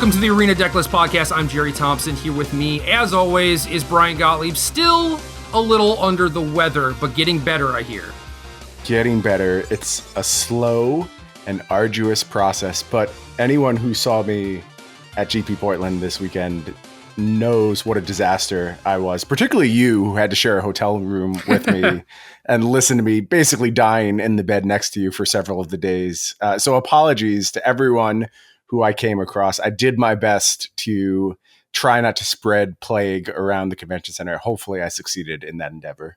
Welcome to the Arena Decklist podcast. I'm Jerry Thompson. Here with me, as always, is Brian Gottlieb. Still a little under the weather, but getting better, I hear. Getting better. It's a slow and arduous process, but anyone who saw me at GP Portland this weekend knows what a disaster I was, particularly you, who had to share a hotel room with me and listen to me basically dying in the bed next to you for several of the days. So apologies to everyone who I came across. I did my best to try not to spread plague around the convention center. Hopefully I succeeded in that endeavor.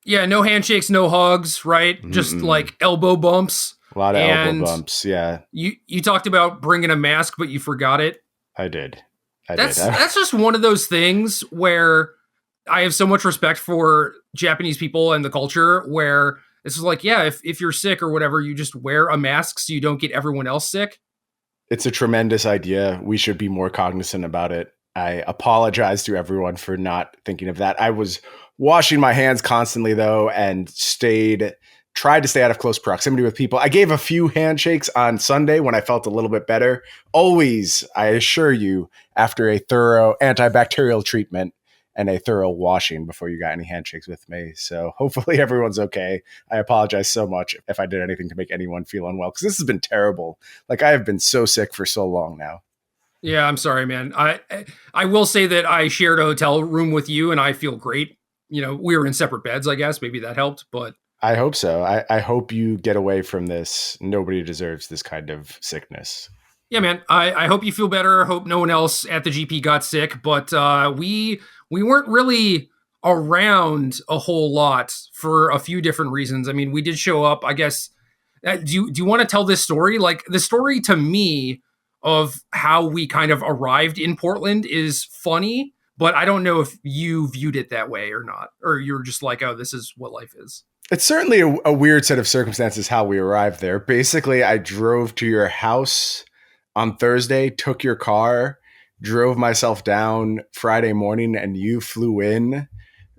Yeah, no handshakes, no hugs, right? Just like elbow bumps. A lot of elbow bumps, yeah. You talked about bringing a mask, but you forgot it. I did. That's just one of those things where I have so much respect for Japanese people and the culture where this is like, yeah, if you're sick or whatever, you just wear a mask so you don't get everyone else sick. It's a tremendous idea. We should be more cognizant about it. I apologize to everyone for not thinking of that. I was washing my hands constantly, though, and tried to stay out of close proximity with people. I gave a few handshakes on Sunday when I felt a little bit better. Always, I assure you, after a thorough antibacterial treatment and a thorough washing before you got any handshakes with me. So hopefully everyone's okay. I apologize so much if I did anything to make anyone feel unwell, because this has been terrible. Like, I have been so sick for so long now. Yeah, I'm sorry, man. I will say that I shared a hotel room with you and I feel great. You know, we were in separate beds, I guess. Maybe that helped, but I hope so. I hope you get away from this. Nobody deserves this kind of sickness. Yeah, man. I hope you feel better. Hope no one else at the GP got sick, but we weren't really around a whole lot for a few different reasons. I mean, we did show up, I guess. Do you want to tell this story? Like, the story to me of how we kind of arrived in Portland is funny, but I don't know if you viewed it that way or not, or you're just like, oh, this is what life is. It's certainly a weird set of circumstances how we arrived there. Basically, I drove to your house on Thursday, took your car, drove myself down Friday morning, and you flew in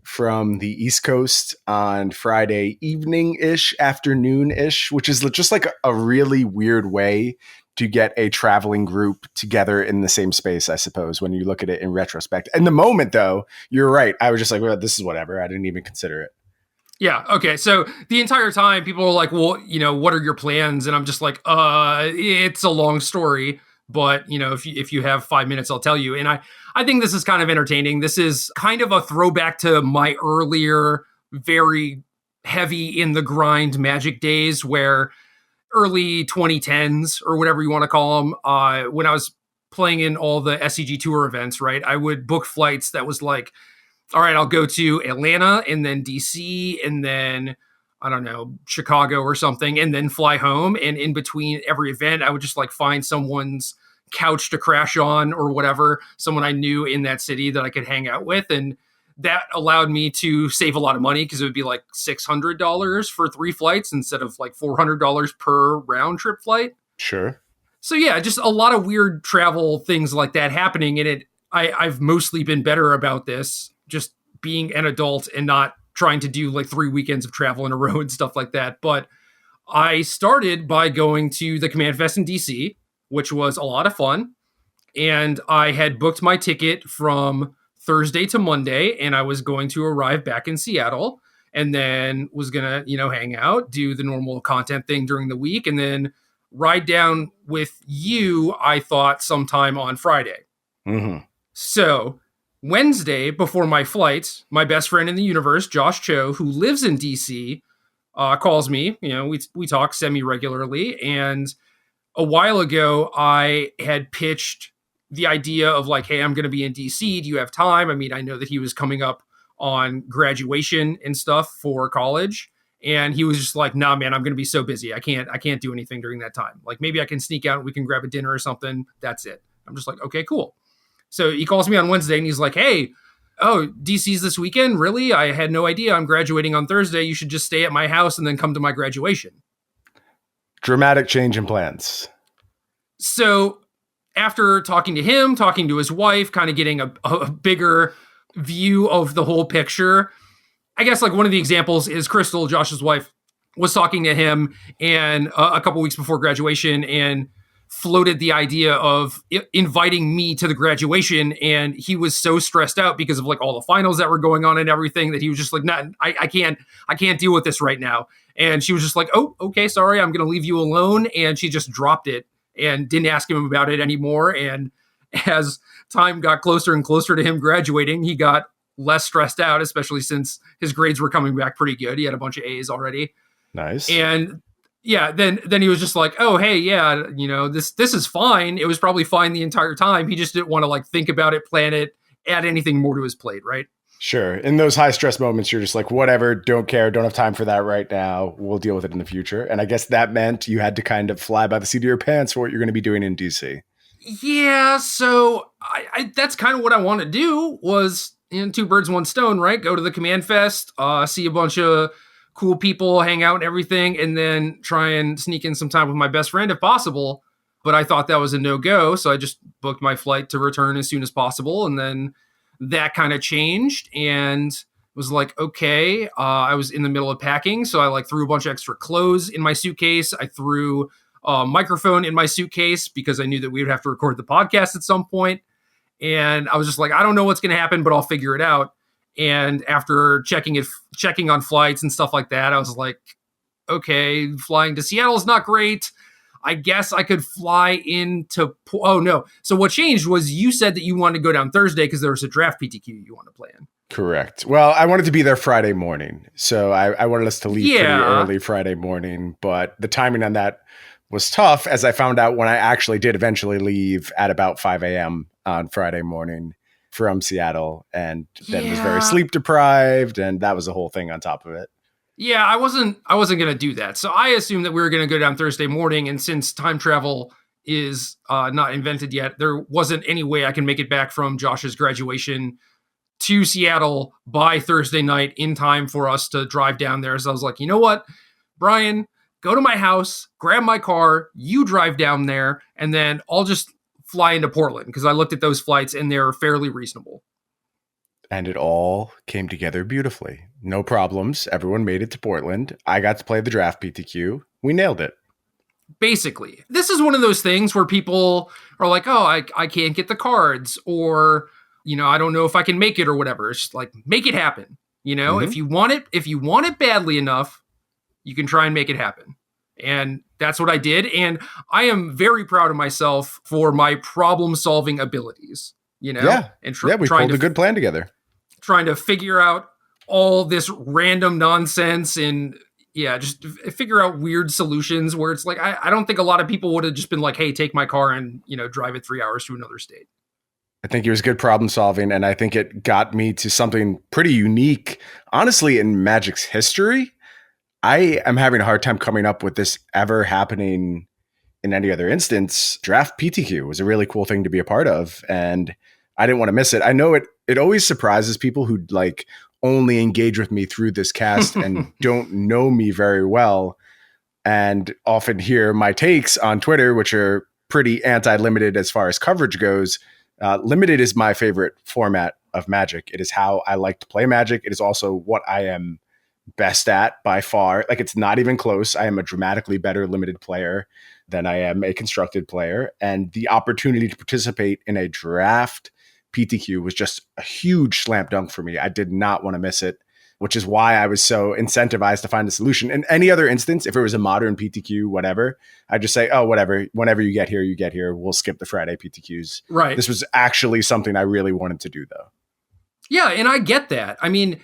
from the East Coast on Friday evening-ish, afternoon-ish, which is just like a really weird way to get a traveling group together in the same space, I suppose, when you look at it in retrospect. In the moment, though, you're right. I was just like, well, this is whatever. I didn't even consider it. Yeah. Okay. So the entire time people are like, well, you know, what are your plans? And I'm just like, it's a long story, but you know, if you have 5 minutes, I'll tell you. And I think this is kind of entertaining. This is kind of a throwback to my earlier, very heavy in the grind Magic days, where early 2010s or whatever you want to call them, when I was playing in all the SCG tour events, right? I would book flights that was like, all right, I'll go to Atlanta and then DC and then, I don't know, Chicago or something, and then fly home. And in between every event, I would just like find someone's couch to crash on or whatever, someone I knew in that city that I could hang out with. And that allowed me to save a lot of money because it would be like $600 for 3 flights instead of like $400 per round trip flight. Sure. So yeah, just a lot of weird travel things like that happening. And I've mostly been better about this, just being an adult and not trying to do like 3 weekends of travel in a row and stuff like that. But I started by going to the Command Fest in DC, which was a lot of fun. And I had booked my ticket from Thursday to Monday, and I was going to arrive back in Seattle and then was going to, you know, hang out, do the normal content thing during the week, and then ride down with you, I thought, sometime on Friday. Mm-hmm. So Wednesday, before my flight, my best friend in the universe, Josh Cho, who lives in DC, calls me. You know, we talk semi-regularly. And a while ago, I had pitched the idea of like, hey, I'm going to be in DC. Do you have time? I mean, I know that he was coming up on graduation and stuff for college. And he was just like, nah, man, I'm going to be so busy. I can't do anything during that time. Like, maybe I can sneak out and we can grab a dinner or something. That's it. I'm just like, okay, cool. So he calls me on Wednesday and he's like, hey, oh, DC's this weekend? Really? I had no idea. I'm graduating on Thursday. You should just stay at my house and then come to my graduation. Dramatic change in plans. So after talking to him, talking to his wife, kind of getting a bigger view of the whole picture, I guess like one of the examples is Crystal, Josh's wife, was talking to him and a couple weeks before graduation and floated the idea of inviting me to the graduation, and he was so stressed out because of like all the finals that were going on and everything that he was just like, "Nah, I can't deal with this right now." And she was just like, "Oh, okay, sorry, I'm gonna leave you alone," and she just dropped it and didn't ask him about it anymore. And as time got closer and closer to him graduating, he got less stressed out, especially since his grades were coming back pretty good. He had a bunch of A's already. Nice. And yeah, then he was just like, "Oh, hey, yeah, this is fine. It was probably fine the entire time. He just didn't want to like think about it, plan it, add anything more to his plate," right? Sure. In those high stress moments, you're just like, whatever, don't care, don't have time for that right now. We'll deal with it in the future. And I guess that meant you had to kind of fly by the seat of your pants for what you're going to be doing in DC. Yeah, so I that's kind of what I want to do was two birds, one stone, right? Go to the Command Fest, see a bunch of cool people, hang out and everything, and then try and sneak in some time with my best friend if possible. But I thought that was a no-go, so I just booked my flight to return as soon as possible, and then that kind of changed and was like, okay, I was in the middle of packing, so I like threw a bunch of extra clothes in my suitcase. I threw a microphone in my suitcase because I knew that we would have to record the podcast at some point. And I was just like, I don't know what's going to happen, but I'll figure it out. And after checking on flights and stuff like that, I was like, okay, flying to Seattle is not great. I guess I could fly into, oh no. So what changed was you said that you wanted to go down Thursday because there was a draft PTQ you want to play in. Correct. Well, I wanted to be there Friday morning. So I wanted us to leave pretty early Friday morning, but the timing on that was tough, as I found out when I actually did eventually leave at about 5 a.m. on Friday morning from Seattle, and then was very sleep deprived, and that was the whole thing on top of it. Yeah, I wasn't going to do that. So I assumed that we were going to go down Thursday morning, and since time travel is not invented yet, there wasn't any way I can make it back from Josh's graduation to Seattle by Thursday night in time for us to drive down there. So I was like, you know what, Brian, go to my house, grab my car, you drive down there, and then I'll just fly into Portland, because I looked at those flights and they're fairly reasonable. And it all came together beautifully. No problems. Everyone made it to Portland. I got to play the draft PTQ. We nailed it. Basically, this is one of those things where people are like, oh, I can't get the cards, or, I don't know if I can make it or whatever. It's just like, make it happen. Mm-hmm. If you want it badly enough, you can try and make it happen. And that's what I did. And I am very proud of myself for my problem-solving abilities, Yeah. And we pulled a good plan together. Trying to figure out all this random nonsense and, just figure out weird solutions where it's like, I don't think a lot of people would have just been like, hey, take my car and, drive it 3 hours to another state. I think it was good problem solving, and I think it got me to something pretty unique, honestly, in Magic's history. I am having a hard time coming up with this ever happening in any other instance. Draft PTQ was a really cool thing to be a part of, and I didn't want to miss it. I know it always surprises people who like only engage with me through this cast and don't know me very well, and often hear my takes on Twitter, which are pretty anti-limited as far as coverage goes. Limited is my favorite format of Magic. It is how I like to play Magic. It is also what I am best at by far. Like, it's not even close. I am a dramatically better limited player than I am a constructed player. And the opportunity to participate in a draft PTQ was just a huge slam dunk for me. I did not want to miss it, which is why I was so incentivized to find a solution. In any other instance, if it was a modern PTQ, whatever, I'd just say, oh, whatever, whenever you get here. We'll skip the Friday PTQs. Right. This was actually something I really wanted to do, though. Yeah, and I get that. I mean,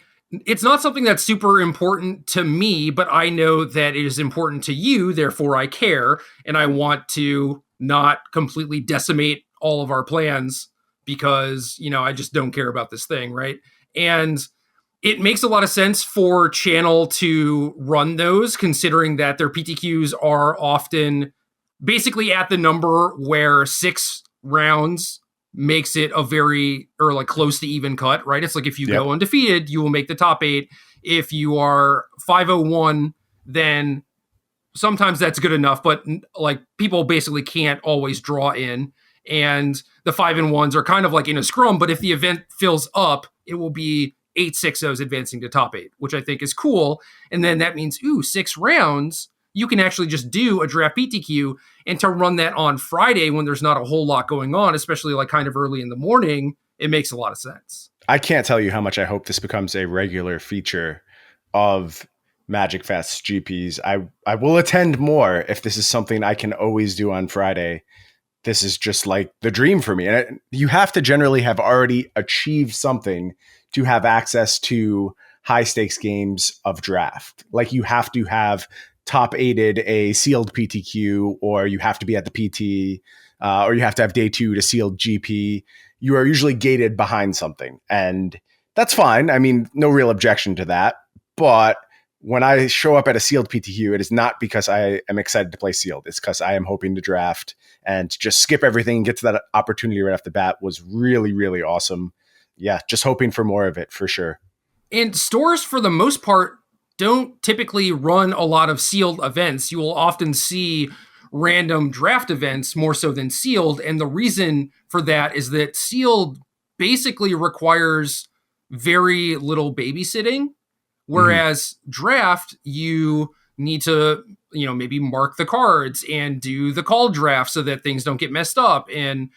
it's not something that's super important to me, but I know that it is important to you. Therefore, I care, and I want to not completely decimate all of our plans because, I just don't care about this thing, right? And it makes a lot of sense for Channel to run those, considering that their PTQs are often basically at the number where 6 rounds makes it a very, or like close to even cut, right? It's like if you go undefeated, you will make the top 8. If you are 501, then sometimes that's good enough, but like people basically can't always draw in. And the 5-1s are kind of like in a scrum, but if the event fills up, it will be 8 6-0s advancing to top 8, which I think is cool. And then that means, 6 rounds. you can actually just do a draft PTQ, and to run that on Friday when there's not a whole lot going on, especially like kind of early in the morning, it makes a lot of sense. I can't tell you how much I hope this becomes a regular feature of Magic Fest GPs. I will attend more if this is something I can always do on Friday. This is just like the dream for me. And you have to generally have already achieved something to have access to high stakes games of draft. Like you have to have top aided a sealed PTQ, or you have to be at the PT, or you have to have day 2 to sealed GP. You are usually gated behind something, and that's fine. I mean, no real objection to that. But when I show up at a sealed PTQ, it is not because I am excited to play sealed. It's because I am hoping to draft, and to just skip everything and get to that opportunity right off the bat was really, really awesome. Yeah, just hoping for more of it for sure. And stores, for the most part, don't typically run a lot of sealed events. You will often see random draft events more so than sealed. And the reason for that is that sealed basically requires very little babysitting. Whereas draft, you need to, maybe mark the cards and do the call draft so that things don't get messed up and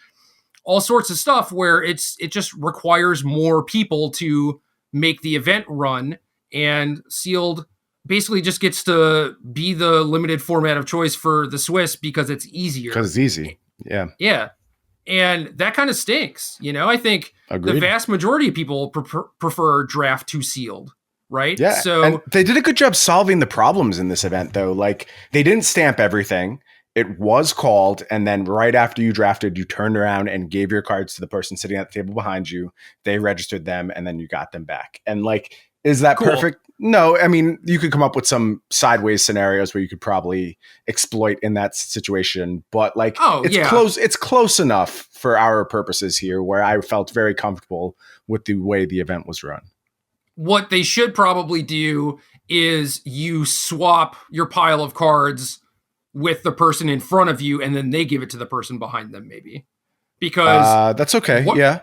all sorts of stuff where it just requires more people to make the event run. And sealed basically just gets to be the limited format of choice for the Swiss because it's easier. Because it's easy. Yeah. Yeah. And that kind of stinks. I think Agreed. The vast majority of people prefer draft to sealed. Right. Yeah. So and they did a good job solving the problems in this event, though. Like they didn't stamp everything. It was called. And then right after you drafted, you turned around and gave your cards to the person sitting at the table behind you. They registered them and then you got them back. And like, is that cool. perfect? No. I mean, you could come up with some sideways scenarios where you could probably exploit in that situation. But like, close. It's close enough for our purposes here where I felt very comfortable with the way the event was run. What they should probably do is you swap your pile of cards with the person in front of you, and then they give it to the person behind them, maybe. Because that's okay. Yeah.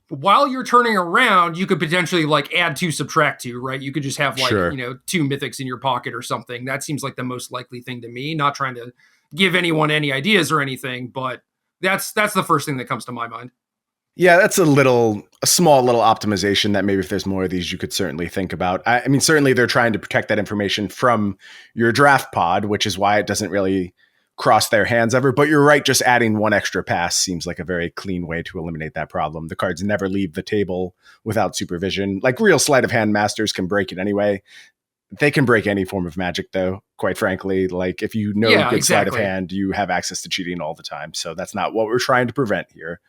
While you're turning around, you could potentially like add 2, subtract 2, right? You could just have like, 2 mythics in your pocket or something. That seems like the most likely thing to me. Not trying to give anyone any ideas or anything, but that's the first thing that comes to my mind. Yeah, that's a small little optimization that maybe if there's more of these, you could certainly think about. I mean, certainly they're trying to protect that information from your draft pod, which is why it doesn't really cross their hands ever. But you're right, just adding 1 extra pass seems like a very clean way to eliminate that problem. The cards never leave the table without supervision. Like real sleight of hand masters can break it anyway. They can break any form of magic, though, quite frankly. Like if you know good sleight of hand, you have access to cheating all the time. So that's not what we're trying to prevent here.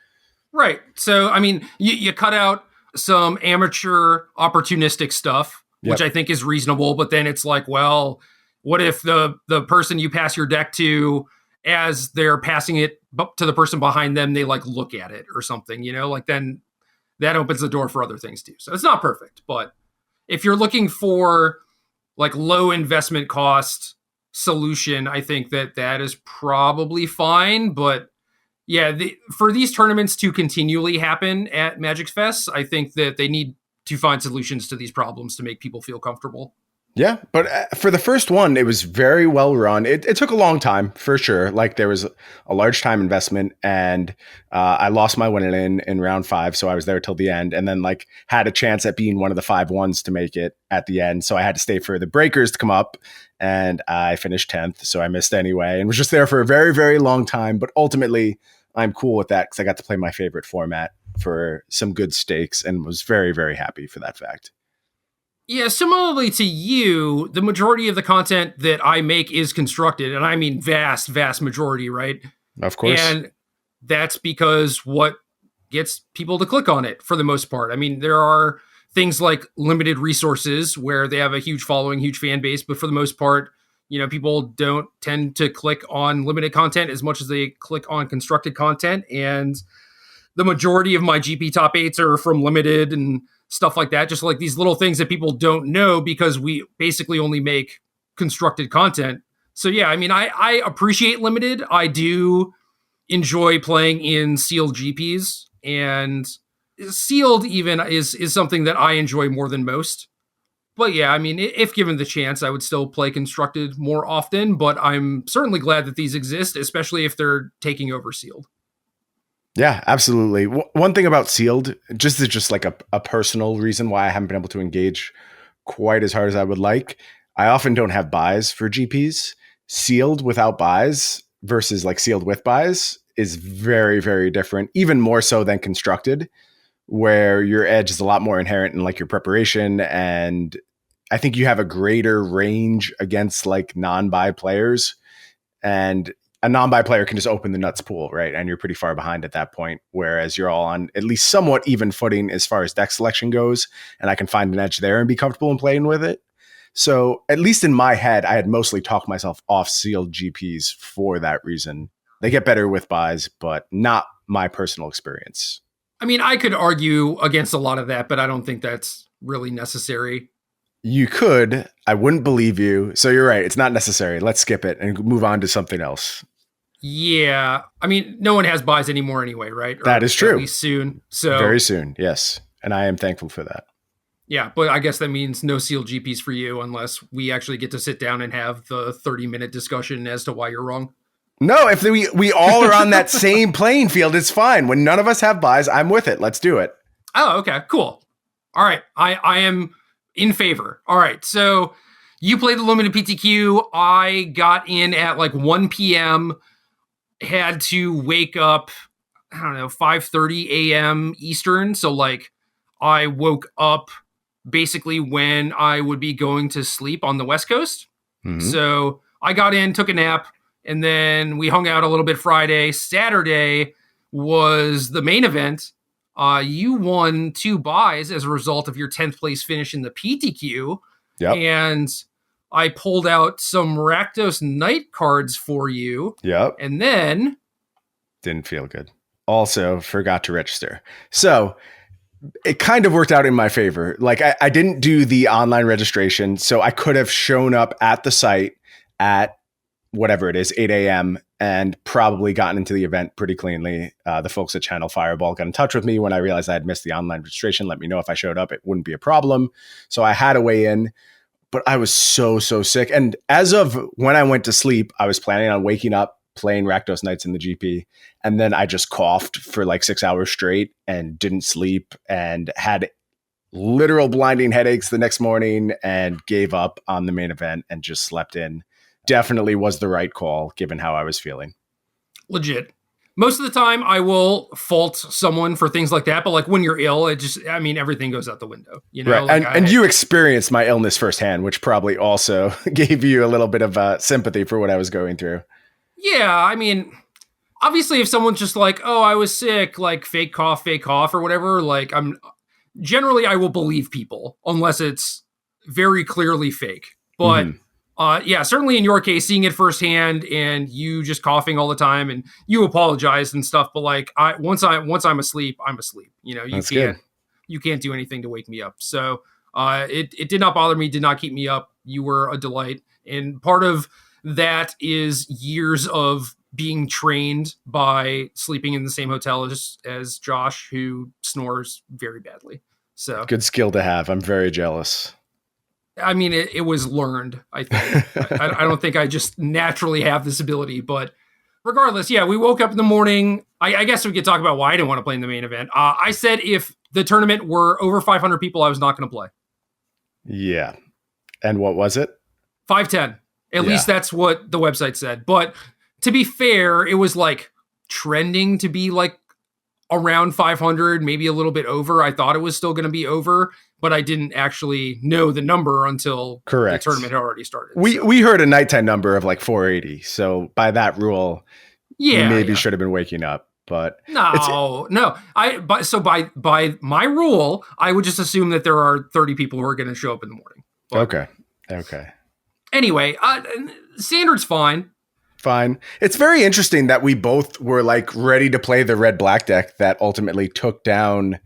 Right. So, I mean, you cut out some amateur opportunistic stuff, which I think is reasonable. But then it's like, well, what if the person you pass your deck to, as they're passing it to the person behind them, they like look at it or something, like then that opens the door for other things too. So it's not perfect. But if you're looking for like low investment cost solution, I think that is probably fine. But yeah, for these tournaments to continually happen at Magic Fest, I think that they need to find solutions to these problems to make people feel comfortable. Yeah, but for the first one, it was very well run. It took a long time, for sure. Like there was a large time investment, and I lost my win in round 5, so I was there till the end, and then like had a chance at being one of the 5 ones to make it at the end. So I had to stay for the breakers to come up, and I finished 10th, so I missed anyway, and was just there for a very, very long time. But ultimately, I'm cool with that because I got to play my favorite format for some good stakes and was very, very happy for that fact. Yeah, similarly to you, the majority of the content that I make is constructed, and I mean vast, vast majority, right? Of course. And that's because what gets people to click on it for the most part. I mean, there are things like limited resources where they have a huge following, huge fan base, but for the most part, people don't tend to click on limited content as much as they click on constructed content. And the majority of my GP top 8s are from limited and stuff like that. Just like these little things that people don't know because we basically only make constructed content. So yeah, I mean, I appreciate limited. I do enjoy playing in sealed GPs, and sealed even is something that I enjoy more than most. But yeah, I mean, if given the chance, I would still play constructed more often. But I'm certainly glad that these exist, especially if they're taking over sealed. Yeah, absolutely. One thing about sealed, just like a personal reason why I haven't been able to engage quite as hard as I would like. I often don't have buys for GPs. Sealed without buys versus like sealed with buys is very, very different, even more so than constructed, where your edge is a lot more inherent in like your preparation. And I think you have a greater range against like non-buy players. And a non-buy player can just open the nuts pool, right? And you're pretty far behind at that point, whereas you're all on at least somewhat even footing as far as deck selection goes, and I can find an edge there and be comfortable in playing with it. So at least in my head, I had mostly talked myself off sealed GPs for that reason. They get better with buys, but not my personal experience. I mean, I could argue against a lot of that, but I don't think that's really necessary. You could. I wouldn't believe you. So you're right. It's not necessary. Let's skip it and move on to something else. Yeah. I mean, no one has buys anymore anyway, right? Or that is true. At least soon. So very soon. Yes. And I am thankful for that. Yeah, but I guess that means no sealed GPs for you unless we actually get to sit down and have the 30-minute discussion as to why you're wrong. No, if we all are on that same playing field, it's fine. When none of us have buys, I'm with it. Let's do it. Oh, okay, cool. All right, I am in favor. All right, so you played the limited PTQ. I got in at like 1 p.m., had to wake up, I don't know, 5:30 a.m. Eastern. So like I woke up basically when I would be going to sleep on the West Coast. Mm-hmm. So I got in, took a nap, and then we hung out a little bit Friday. Saturday was the main event. You won 2 buys as a result of your 10th place finish in the PTQ. Yep. And I pulled out some Rakdos Knight cards for you. Yep. And then didn't feel good. Also forgot to register. So it kind of worked out in my favor. Like I didn't do the online registration, so I could have shown up at the site at whatever it is, 8 a.m. and probably gotten into the event pretty cleanly. The folks at Channel Fireball got in touch with me when I realized I had missed the online registration, let me know if I showed up. It wouldn't be a problem. So I had a way in, but I was so sick. And as of when I went to sleep, I was planning on waking up, playing Rakdos Knights in the GP. And then I just coughed for like 6 hours straight and didn't sleep and had literal blinding headaches the next morning and gave up on the main event and just slept in. Definitely was the right call given how I was feeling. Legit. Most of the time I will fault someone for things like that, but like when you're ill, everything goes out the window, you know? Right. Like and you experienced my illness firsthand, which probably also gave you a little bit of sympathy for what I was going through. Yeah, I mean, obviously if someone's just like, oh, I was sick, like fake cough or whatever, like I will believe people unless it's very clearly fake. But yeah, certainly in your case, seeing it firsthand and you just coughing all the time and you apologized and stuff. But like once I'm asleep, I'm asleep. You know, you can't do anything to wake me up. So it did not bother me, did not keep me up. You were a delight. And part of that is years of being trained by sleeping in the same hotel as Josh, who snores very badly. So good skill to have. I'm very jealous. I mean, it was learned, I think. I don't think I just naturally have this ability, but regardless, yeah, we woke up in the morning. I guess we could talk about why I didn't want to play in the main event. I said if the tournament were over 500 people, I was not going to play. Yeah. And what was it? 510. At least that's what the website said. But to be fair, it was like trending to be like around 500, maybe a little bit over. I thought it was still going to be over, but I didn't actually know the number until the tournament had already started. We heard a nighttime number of like 480. So by that rule, we maybe should have been waking up. But no. By my rule, I would just assume that there are 30 people who are going to show up in the morning. But Okay. Anyway, standard's fine. Fine. It's very interesting that we both were like ready to play the red-black deck that ultimately took down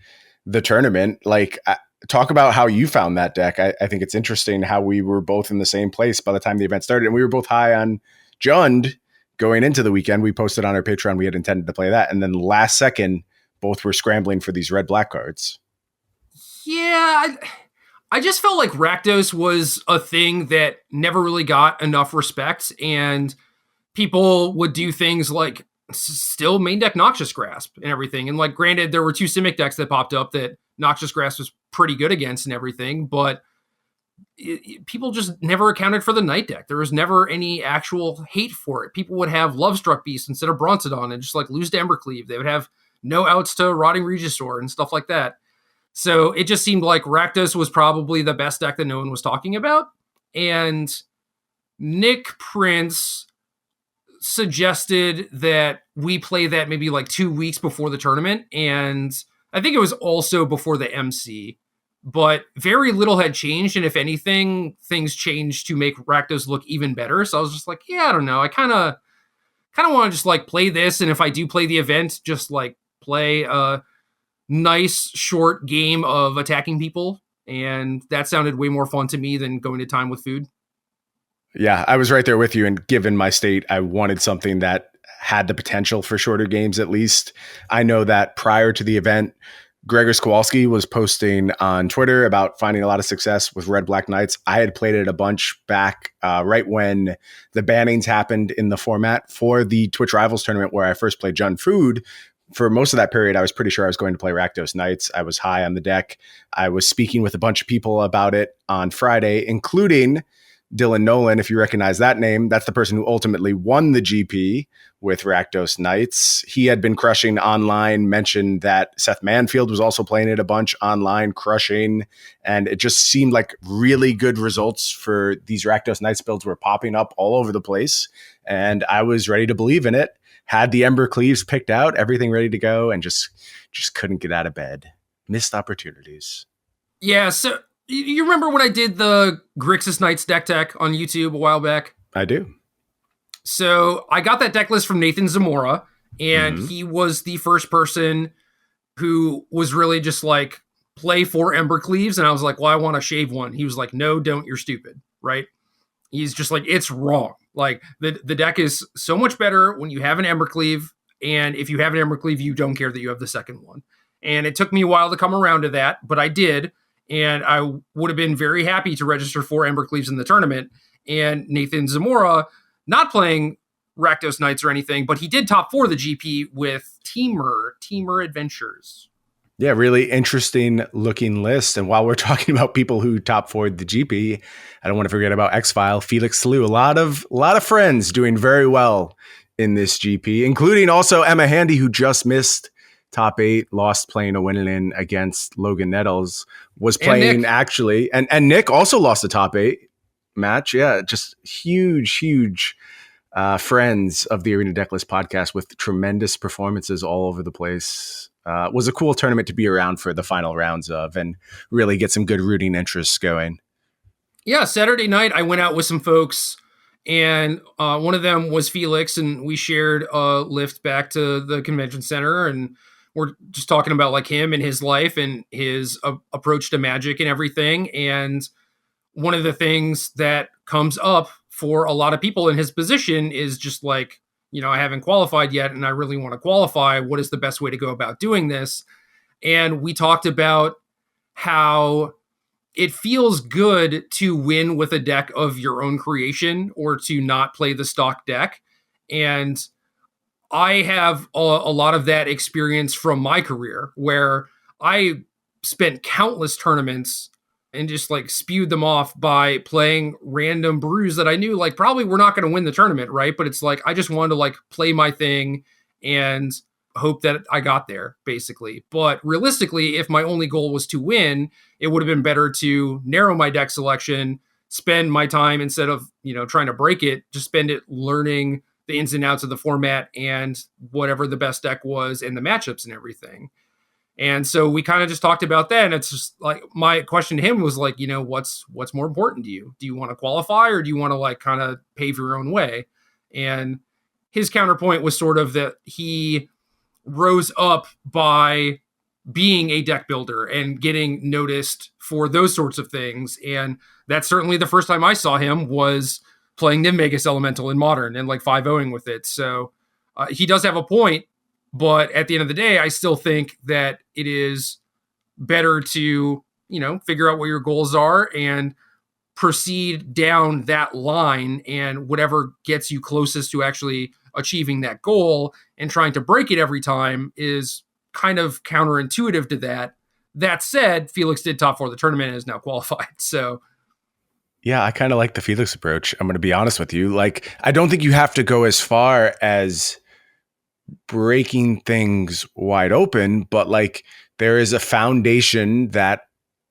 the tournament. Like, talk about how you found that deck. I think it's interesting how we were both in the same place by the time the event started. And we were both high on Jund going into the weekend. We posted on our Patreon we had intended to play that. And then last second, both were scrambling for these red-black cards. Yeah, I just felt like Rakdos was a thing that never really got enough respect, and people would do things like still main deck Noxious Grasp and everything. And like, granted, there were 2 Simic decks that popped up that Noxious Grasp was pretty good against and everything, but people just never accounted for the Night deck. There was never any actual hate for it. People would have Lovestruck Beast instead of Bronzodon and just like lose to Embercleave. They would have no outs to Rotting Regisaur and stuff like that. So it just seemed like Rakdos was probably the best deck that no one was talking about. And Nick Prince suggested that we play that maybe like 2 weeks before the tournament. And I think it was also before the MC. But very little had changed. And if anything, things changed to make Rakdos look even better. So I was just like, yeah, I don't know. I kind of want to just like play this. And if I do play the event, just like play a nice short game of attacking people. And that sounded way more fun to me than going to time with food. Yeah, I was right there with you. And given my state, I wanted something that had the potential for shorter games at least. I know that prior to the event, Gregor Skowalski was posting on Twitter about finding a lot of success with Red Black Knights. I had played it a bunch back right when the bannings happened in the format for the Twitch Rivals tournament where I first played Jund Food. For most of that period, I was pretty sure I was going to play Rakdos Knights. I was high on the deck. I was speaking with a bunch of people about it on Friday, including Dylan Nolan, if you recognize that name. That's the person who ultimately won the GP with Rakdos Knights. He had been crushing online, mentioned that Seth Manfield was also playing it a bunch online, crushing, and it just seemed like really good results for these Rakdos Knights builds were popping up all over the place, and I was ready to believe in it. Had the Ember Cleaves picked out, everything ready to go, and just couldn't get out of bed. Missed opportunities. Yeah, so you remember when I did the Grixis Knights deck tech on YouTube a while back? I do. So I got that deck list from Nathan Zamora, and he was the first person who was really just like, play 4 Ember Cleaves. And I was like, well, I want to shave one. He was like, no, don't, you're stupid, right? He's just like, it's wrong. Like, the deck is so much better when you have an Embercleave, and if you have an Embercleave, you don't care that you have the second one. And it took me a while to come around to that, but I did, and I would have been very happy to register 4 Embercleaves in the tournament. And Nathan Zamora, not playing Rakdos Knights or anything, but he did top 4 the GP with Teamer Adventures. Yeah, really interesting looking list. And while we're talking about people who top 4'd the GP, I don't want to forget about X-File, Felix Slew. A lot of friends doing very well in this GP, including also Emma Handy, who just missed top 8, lost playing a win-in against Logan Nettles, was playing actually. And Nick also lost a top 8 match. Yeah, just huge friends of the Arena Decklist podcast with tremendous performances all over the place. Was a cool tournament to be around for the final rounds of and really get some good rooting interests going. Yeah, Saturday night I went out with some folks, and one of them was Felix, and we shared a lift back to the convention center, and we're just talking about like him and his life and his approach to Magic and everything. And one of the things that comes up for a lot of people in his position is just like, I haven't qualified yet, and I really want to qualify. What is the best way to go about doing this? And we talked about how it feels good to win with a deck of your own creation or to not play the stock deck. And I have a lot of that experience from my career, where I spent countless tournaments and just like spewed them off by playing random brews that I knew like probably were not going to win the tournament, right? But it's like, I just wanted to like play my thing and hope that I got there, basically. But realistically, if my only goal was to win, it would have been better to narrow my deck selection, spend my time, instead of, trying to break it, just spend it learning the ins and outs of the format and whatever the best deck was and the matchups and everything. And so we kind of just talked about that. And it's just like, my question to him was like, what's more important to you? Do you want to qualify, or do you want to like kind of pave your own way? And his counterpoint was sort of that he rose up by being a deck builder and getting noticed for those sorts of things. And that's certainly the first time I saw him was playing Nimvegas Elemental in Modern and like 5-0ing with it. So he does have a point. But at the end of the day, I still think that it is better to, figure out what your goals are and proceed down that line, and whatever gets you closest to actually achieving that goal and trying to break it every time is kind of counterintuitive to that. That said, Felix did top four of the tournament and is now qualified. So Yeah, I kind of like the Felix approach. I'm going to be honest with you. Like, I don't think you have to go as far as breaking things wide open, but like there is a foundation that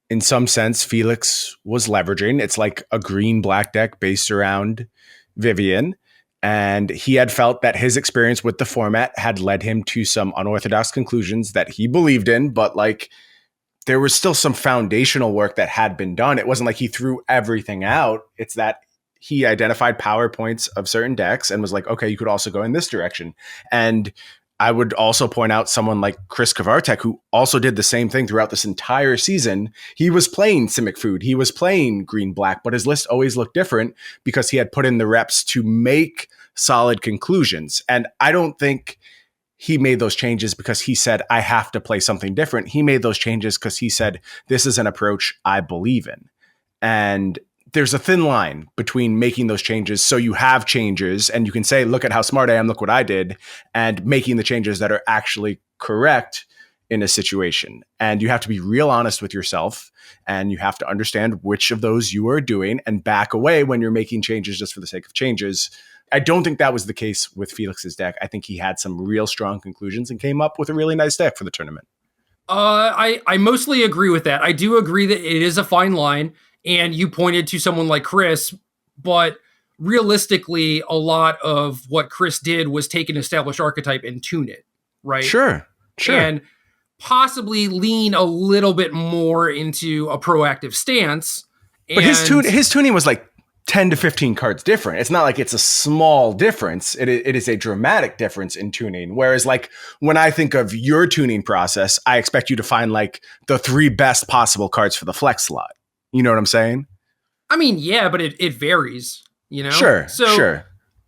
in some sense Felix was leveraging. It's like a green black deck based around Vivian. And he had felt that his experience with the format had led him to some unorthodox conclusions that he believed in, but like there was still some foundational work that had been done. It wasn't like he threw everything out. It's that he identified power points of certain decks and was like, okay, you could also go in this direction. And I would also point out someone like Chris Kavartek, who also did the same thing throughout this entire season. He was playing Simic Food. He was playing Green Black, but his list always looked different because he had put in the reps to make solid conclusions. And I don't think he made those changes because he said, I have to play something different. He made those changes because he said, this is an approach I believe in. And there's a thin line between making those changes so you have changes and you can say, look at how smart I am, look what I did, and making the changes that are actually correct in a situation. And you have to be real honest with yourself, and you have to understand which of those you are doing and back away when you're making changes just for the sake of changes. I don't think that was the case with Felix's deck. I think he had some real strong conclusions and came up with a really nice deck for the tournament. I mostly agree with that. I do agree that it is a fine line, and you pointed to someone like Chris, but realistically, a lot of what Chris did was take an established archetype and tune it, right? Sure. And possibly lean a little bit more into a proactive stance. But his tuning was like 10 to 15 cards different. It's not like it's a small difference. It is a dramatic difference in tuning. Whereas like when I think of your tuning process, I expect you to find like the 3 best possible cards for the flex slot. You know what I'm saying? I mean, yeah, but it varies, Sure.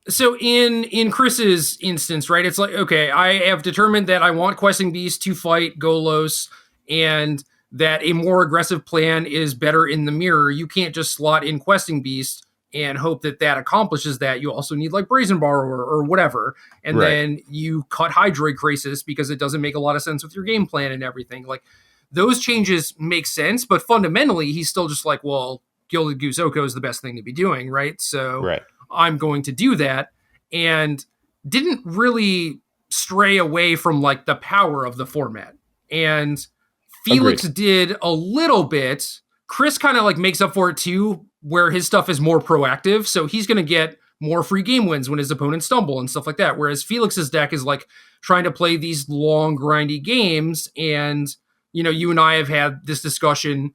So in Chris's instance, right, it's like, okay, I have determined that I want Questing Beast to fight Golos, and that a more aggressive plan is better in the mirror. You can't just slot in Questing Beast and hope that accomplishes that. You also need like Brazen Borrower or whatever. And then you cut Hydroid Crisis because it doesn't make a lot of sense with your game plan and everything. Like, those changes make sense, but fundamentally, he's still just like, well, Gilded Goose Oko is the best thing to be doing, right? So I'm going to do that, and didn't really stray away from like the power of the format. And Felix did a little bit. Chris kind of like makes up for it too, where his stuff is more proactive. So he's going to get more free game wins when his opponents stumble and stuff like that. Whereas Felix's deck is like trying to play these long, grindy games. And, you and I have had this discussion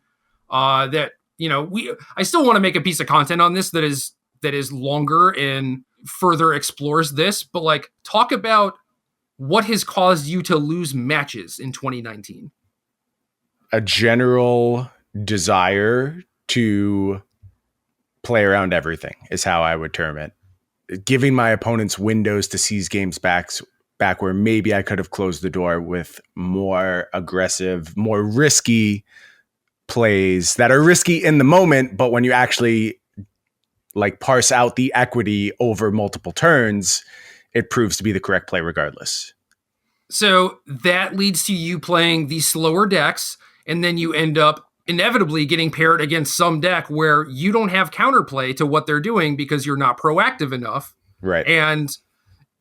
that, I still want to make a piece of content on this that is longer and further explores this, but like talk about what has caused you to lose matches in 2019. A general desire to play around everything is how I would term it. Giving my opponents windows to seize games back where maybe I could have closed the door with more aggressive, more risky plays that are risky in the moment, but when you actually like parse out the equity over multiple turns, it proves to be the correct play regardless. So that leads to you playing these slower decks, and then you end up inevitably getting paired against some deck where you don't have counterplay to what they're doing because you're not proactive enough. Right. And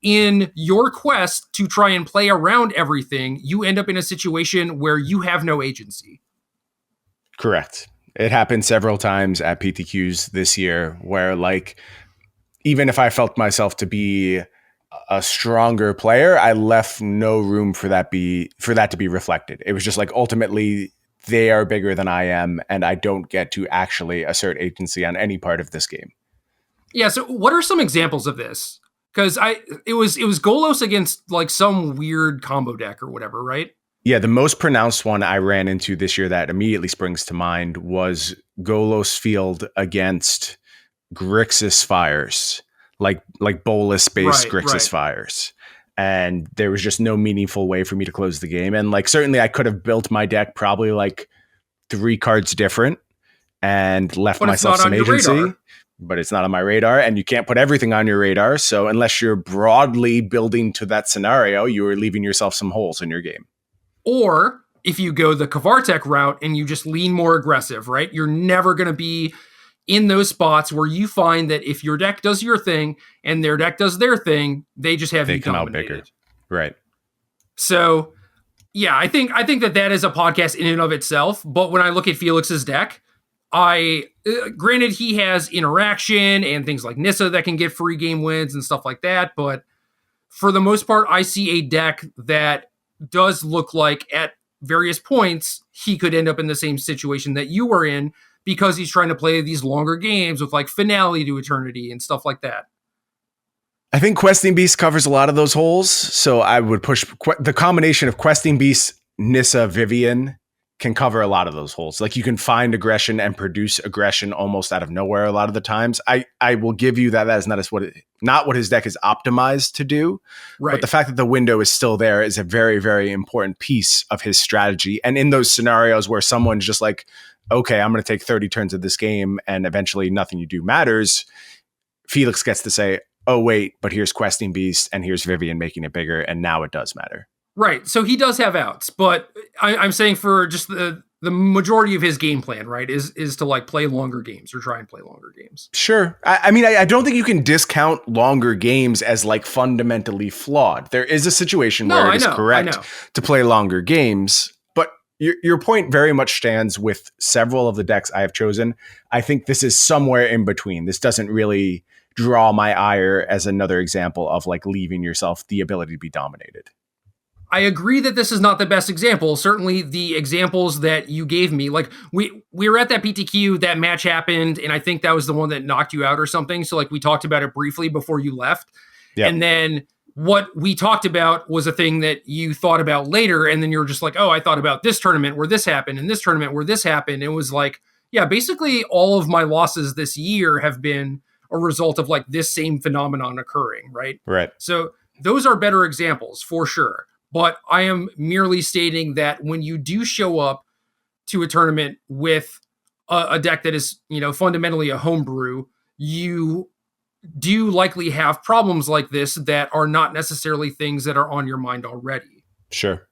in your quest to try and play around everything, you end up in a situation where you have no agency. Correct. It happened several times at PTQs this year where like, even if I felt myself to be a stronger player, I left no room for that to be reflected. It was just like, ultimately they are bigger than I am, and I don't get to actually assert agency on any part of this game. Yeah. So what are some examples of this? Because it was Golos against like some weird combo deck or whatever, right? Yeah, the most pronounced one I ran into this year that immediately springs to mind was Golos Field against Grixis Fires, like Bolus-based Grixis Fires. And there was just no meaningful way for me to close the game. And like, certainly I could have built my deck probably like 3 cards different and left But it's myself not some on your agency. radar. But it's not on my radar, and you can't put everything on your radar. So unless you're broadly building to that scenario, you are leaving yourself some holes in your game. Or if you go the Kvartek route and you just lean more aggressive, right? You're never going to be in those spots where you find that if your deck does your thing and their deck does their thing, they just have you come dominated. out bigger. Right. So, yeah, I think that is a podcast in and of itself. But when I look at Felix's deck, granted he has interaction and things like Nissa that can get free game wins and stuff like that. But for the most part, I see a deck that does look like at various points he could end up in the same situation that you were in because he's trying to play these longer games with like Finale to Eternity and stuff like that. I think Questing Beast covers a lot of those holes, so I would push the combination of Questing Beast, Nissa, Vivian can cover a lot of those holes. Like you can find aggression and produce aggression almost out of nowhere a lot of the times. I will give you that is not what his deck is optimized to do. Right. But the fact that the window is still there is a very, very important piece of his strategy. And in those scenarios where someone's just like, okay, I'm going to take 30 turns of this game and eventually nothing you do matters, Felix gets to say, oh, wait, but here's Questing Beast and here's Vivian making it bigger. And now it does matter. Right. So he does have outs, but I'm saying for just the majority of his game plan, right, is to like play longer games or try and play longer games. Sure. I mean, I don't think you can discount longer games as like fundamentally flawed. There is a situation where it is correct to play longer games, but your point very much stands with several of the decks I have chosen. I think this is somewhere in between. This doesn't really draw my ire as another example of like leaving yourself the ability to be dominated. I agree that this is not the best example. Certainly the examples that you gave me, like we were at that PTQ, that match happened, and I think that was the one that knocked you out or something. So like we talked about it briefly before you left. Yep. And then what we talked about was a thing that you thought about later. And then you were just like, oh, I thought about this tournament where this happened and this tournament where this happened. It was like, yeah, basically all of my losses this year have been a result of like this same phenomenon occurring. Right. Right. So those are better examples for sure. But I am merely stating that when you do show up to a tournament with a deck that is, fundamentally a homebrew, you do likely have problems like this that are not necessarily things that are on your mind already. Sure.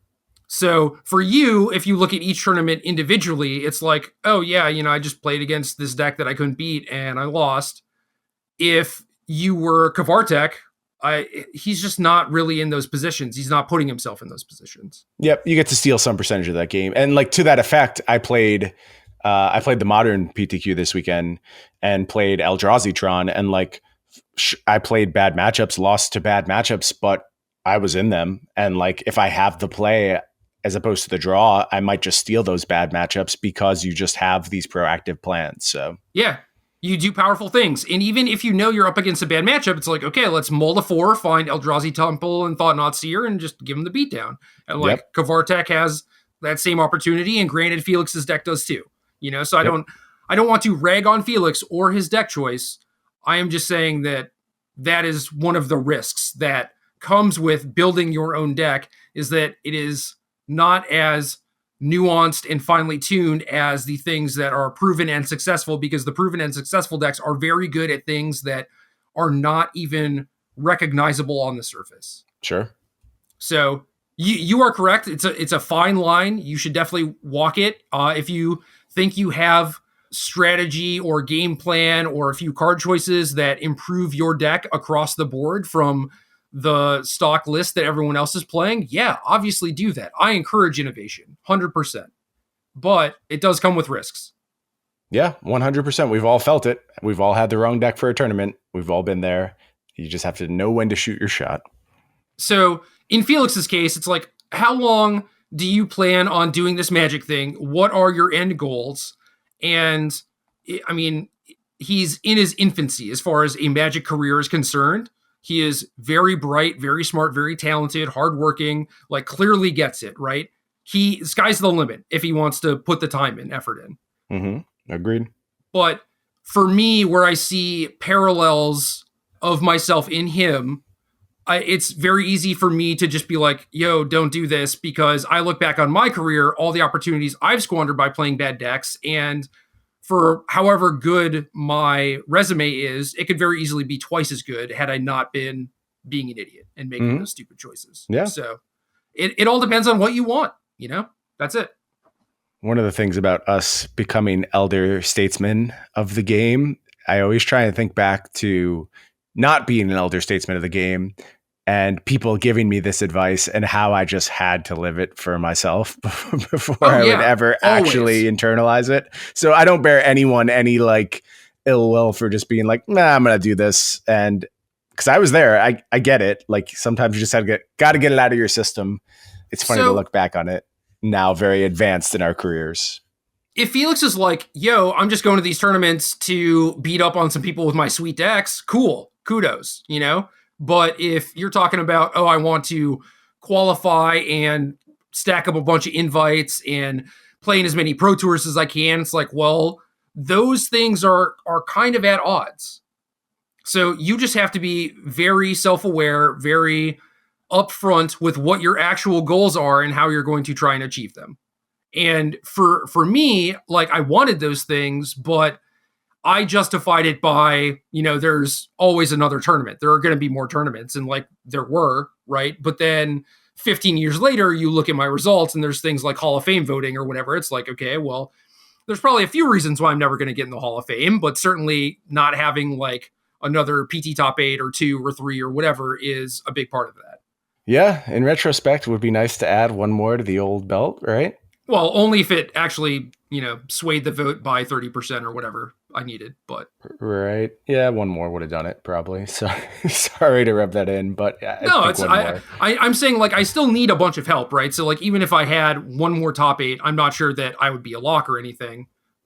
So for you, if you look at each tournament individually, it's like, oh yeah, I just played against this deck that I couldn't beat and I lost. If you were Kvartek, he's just not really in those positions. He's not putting himself in those positions. Yep, you get to steal some percentage of that game. And like to that effect, I played the modern PTQ this weekend and played Eldrazi-tron, and like I played bad matchups, lost to bad matchups, but I was in them. And like if I have the play as opposed to the draw, I might just steal those bad matchups because you just have these proactive plans. So yeah. You do powerful things. And even if you're up against a bad matchup, it's like, okay, let's mull the 4, find Eldrazi Temple and Thought-Knot Seer and just give him the beatdown. And like Kvartek has that same opportunity, and granted Felix's deck does too. So I don't want to rag on Felix or his deck choice. I am just saying that is one of the risks that comes with building your own deck, is that it is not as nuanced and finely tuned as the things that are proven and successful, because the proven and successful decks are very good at things that are not even recognizable on the surface. Sure. So you are correct. It's a fine line. You should definitely walk it. If you think you have strategy or game plan or a few card choices that improve your deck across the board from the stock list that everyone else is playing, yeah, obviously do that. I encourage innovation, 100%. But it does come with risks. Yeah, 100%. We've all felt it. We've all had the wrong deck for a tournament. We've all been there. You just have to know when to shoot your shot. So in Felix's case, it's like, how long do you plan on doing this magic thing? What are your end goals? And I mean, he's in his infancy as far as a magic career is concerned. He is very bright, very smart, very talented, hardworking, like clearly gets it, right? Sky's the limit if he wants to put the time and effort in. Mm-hmm. Agreed. But for me, where I see parallels of myself in him, it's very easy for me to just be like, yo, don't do this, because I look back on my career, all the opportunities I've squandered by playing bad decks, and for however good my resume is, it could very easily be twice as good had I not been being an idiot and making those stupid choices. Yeah. So it all depends on what you want, you know? That's it. One of the things about us becoming elder statesmen of the game, I always try and think back to not being an elder statesman of the game and people giving me this advice and how I just had to live it for myself before I would ever actually internalize it. So I don't bear anyone any like ill will for just being like, nah, I'm going to do this. And because I was there, I get it. Like sometimes you just got to get it out of your system. It's funny to look back on it now, very advanced in our careers. If Felix is like, yo, I'm just going to these tournaments to beat up on some people with my sweet decks, cool, kudos, you know? But if you're talking about, oh, I want to qualify and stack up a bunch of invites and play in as many pro tours as I can, it's like, well, those things are kind of at odds. So you just have to be very self-aware, very upfront with what your actual goals are and how you're going to try and achieve them. And for me, like, I wanted those things, but I justified it by, you know, there's always another tournament. There are going to be more tournaments, and like there were, right? But then 15 years later, you look at my results and there's things like Hall of Fame voting or whatever. It's like, okay, well, there's probably a few reasons why I'm never going to get in the Hall of Fame, but certainly not having like another PT top 8 or 2 or 3 or whatever is a big part of that. Yeah, in retrospect, it would be nice to add one more to the old belt, right? Well, only if it actually, you know, swayed the vote by 30% or whatever I needed, but. Right. Yeah, one more would have done it, probably. So sorry to rub that in, but I'm saying, like, I still need a bunch of help, right? So, like, even if I had one more top 8, I'm not sure that I would be a lock or anything.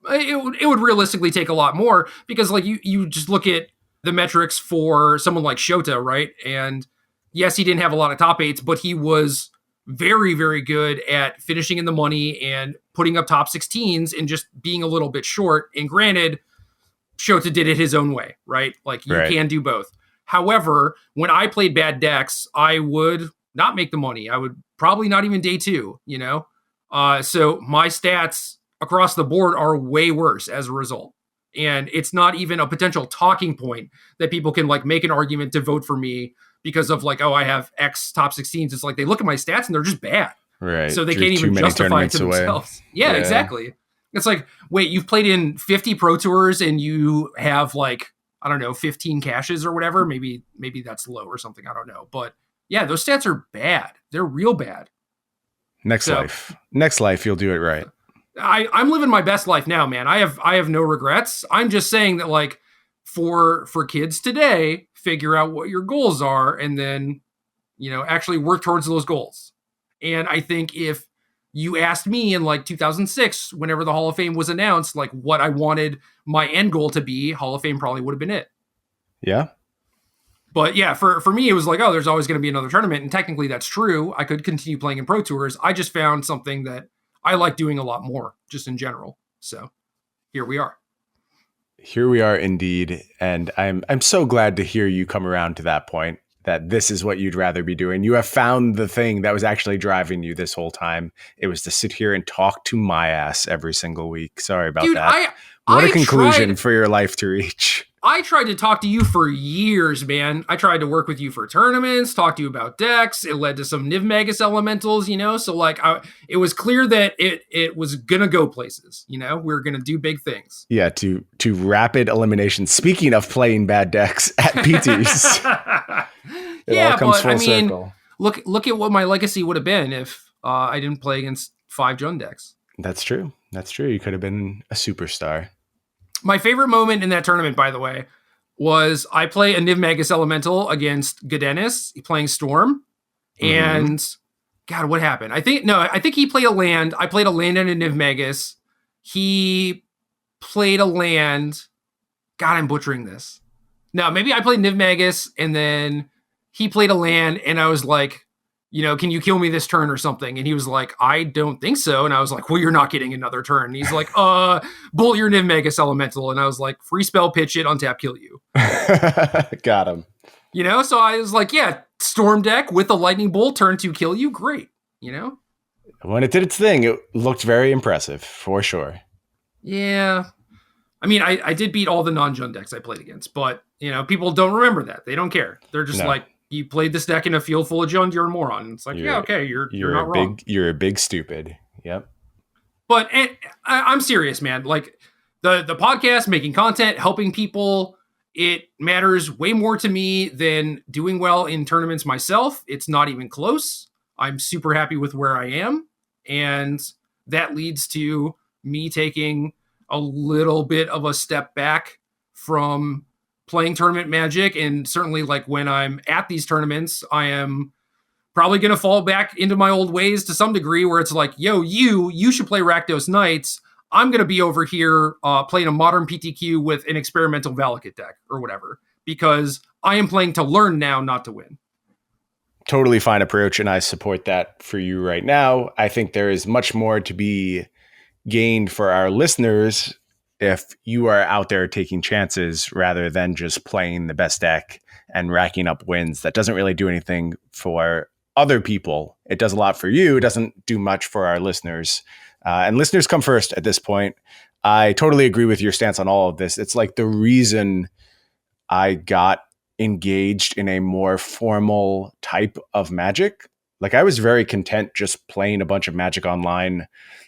It would realistically take a lot more, because, like, you just look at the metrics for someone like Shota, right? And yes, he didn't have a lot of top 8s, but he was very, very good at finishing in the money and putting up top 16s and just being a little bit short. And granted, Shota did it his own way, right? Like, you can do both. However, when I played bad decks, I would not make the money. I would probably not even day 2, you know? So my stats across the board are way worse as a result. And it's not even a potential talking point that people can like make an argument to vote for me because of like, oh, I have X top 16s. It's like they look at my stats and they're just bad. Right. So they can't even justify it to themselves. Yeah, exactly. It's like, wait, you've played in 50 pro tours and you have like, I don't know, 15 caches or whatever. Maybe that's low or something. I don't know. But yeah, those stats are bad. They're real bad. Next life, you'll do it right. I'm living my best life now, man. I have no regrets. I'm just saying that, like, for kids today, figure out what your goals are and then, you know, actually work towards those goals. And I think if you asked me in like 2006, whenever the Hall of Fame was announced, like what I wanted my end goal to be, Hall of Fame probably would have been it. Yeah. But yeah, for me, it was like, oh, there's always going to be another tournament. And technically that's true. I could continue playing in pro tours. I just found something that I like doing a lot more just in general. So here we are. Here we are indeed. And I'm so glad to hear you come around to that point, that this is what you'd rather be doing. You have found the thing that was actually driving you this whole time. It was to sit here and talk to my ass every single week. Sorry about that. What a conclusion for your life to reach. I tried to talk to you for years, man. I tried to work with you for tournaments, talk to you about decks. It led to some Niv Magus elementals, you know? So like it was clear that it was going to go places, you know? We were going to do big things. Yeah, to rapid elimination. Speaking of playing bad decks at PTs. Yeah, but I mean, circle. Look at what my legacy would have been if I didn't play against 5 Jund decks. That's true. You could have been a superstar. My favorite moment in that tournament, by the way, was I play a Niv Magus Elemental against Gadenis playing Storm. And God, what happened? I think he played a land. I played a land and a Niv Magus. He played a land. God, I'm butchering this. No, maybe I played Niv Magus and then he played a land and I was like, you know, can you kill me this turn or something? And he was like, I don't think so. And I was like, well, you're not getting another turn. And he's like, bolt your Niv Magus Elemental. And I was like, free spell, pitch it, untap, kill you. Got him. You know, so I was like, yeah, storm deck with a lightning bolt turn to kill you, great. When it did its thing, it looked very impressive for sure. Yeah. I mean, I did beat all the non-Jund decks I played against, but people don't remember that. They don't care. They're just No, like, you played this deck in a field full of Jund, you're a moron. It's like, yeah, you're okay, you're you're a not wrong. you're a big stupid. Yep. But I'm serious, man. Like the podcast, making content, helping people, it matters way more to me than doing well in tournaments myself. It's not even close. I'm super happy with where I am, and that leads to me taking a little bit of a step back from playing tournament Magic. And certainly, like, when I'm at these tournaments, I am probably going to fall back into my old ways to some degree, where it's like, yo, you should play Rakdos Knights. I'm going to be over here playing a modern PTQ with an experimental Valakut deck or whatever, because I am playing to learn now, not to win. Totally fine approach, and I support that for you right now. I think there is much more to be gained for our listeners if you are out there taking chances rather than just playing the best deck and racking up wins. That doesn't really do anything for other people. It does a lot for you. It doesn't do much for our listeners. And listeners come first at this point. I totally agree with your stance on all of this. It's like the reason I got engaged in a more formal type of Magic. Like, I was very content just playing a bunch of Magic online,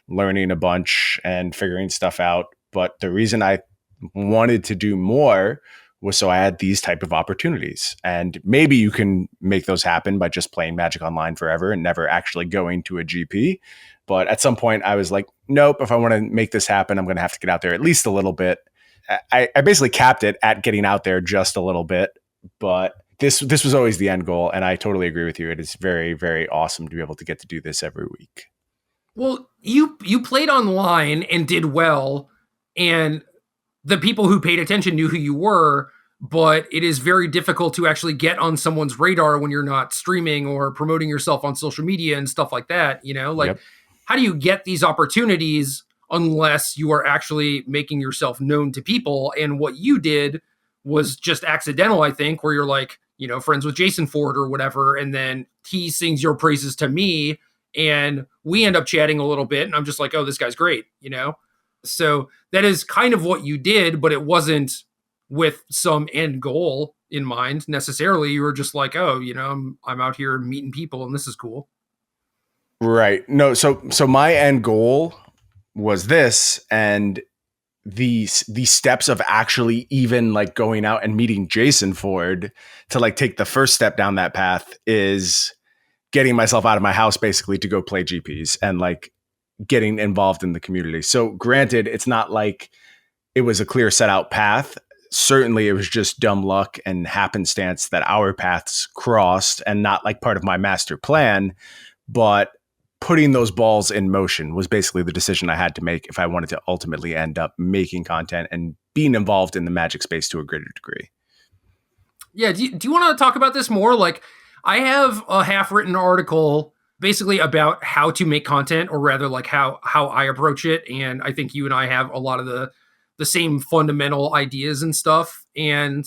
learning a bunch and figuring stuff out. But the reason I wanted to do more was so I had these type of opportunities. And maybe you can make those happen by just playing Magic online forever and never actually going to a GP. But at some point I was like, nope, if I want to make this happen, I'm going to have to get out there at least a little bit. I basically capped it at getting out there just a little bit, but this was always the end goal. And I totally agree with you. It is very, very awesome to be able to get to do this every week. Well, you played online and did well, and the people who paid attention knew who you were, but it is very difficult to actually get on someone's radar when you're not streaming or promoting yourself on social media and stuff like that. Like, Yep. How do you get these opportunities unless you are actually making yourself known to people? And what you did was just accidental, I think, where you're like, friends with Jason Ford or whatever, and then he sings your praises to me, and we end up chatting a little bit, and I'm just like, oh, this guy's great, So that is kind of what you did, but it wasn't with some end goal in mind necessarily. You were just like, oh, I'm out here meeting people, and this is cool. Right. No, so my end goal was this, and the steps of actually even like going out and meeting Jason Ford to like take the first step down that path is getting myself out of my house basically to go play GPs and like getting involved in the community. So granted, it's not like it was a clear set out path. Certainly it was just dumb luck and happenstance that our paths crossed and not like part of my master plan, but putting those balls in motion was basically the decision I had to make if I wanted to ultimately end up making content and being involved in the Magic space to a greater degree. Yeah. Do you want to talk about this more? Like, I have a half-written article basically about how to make content, or rather like how I approach it. And I think you and I have a lot of the same fundamental ideas and stuff. And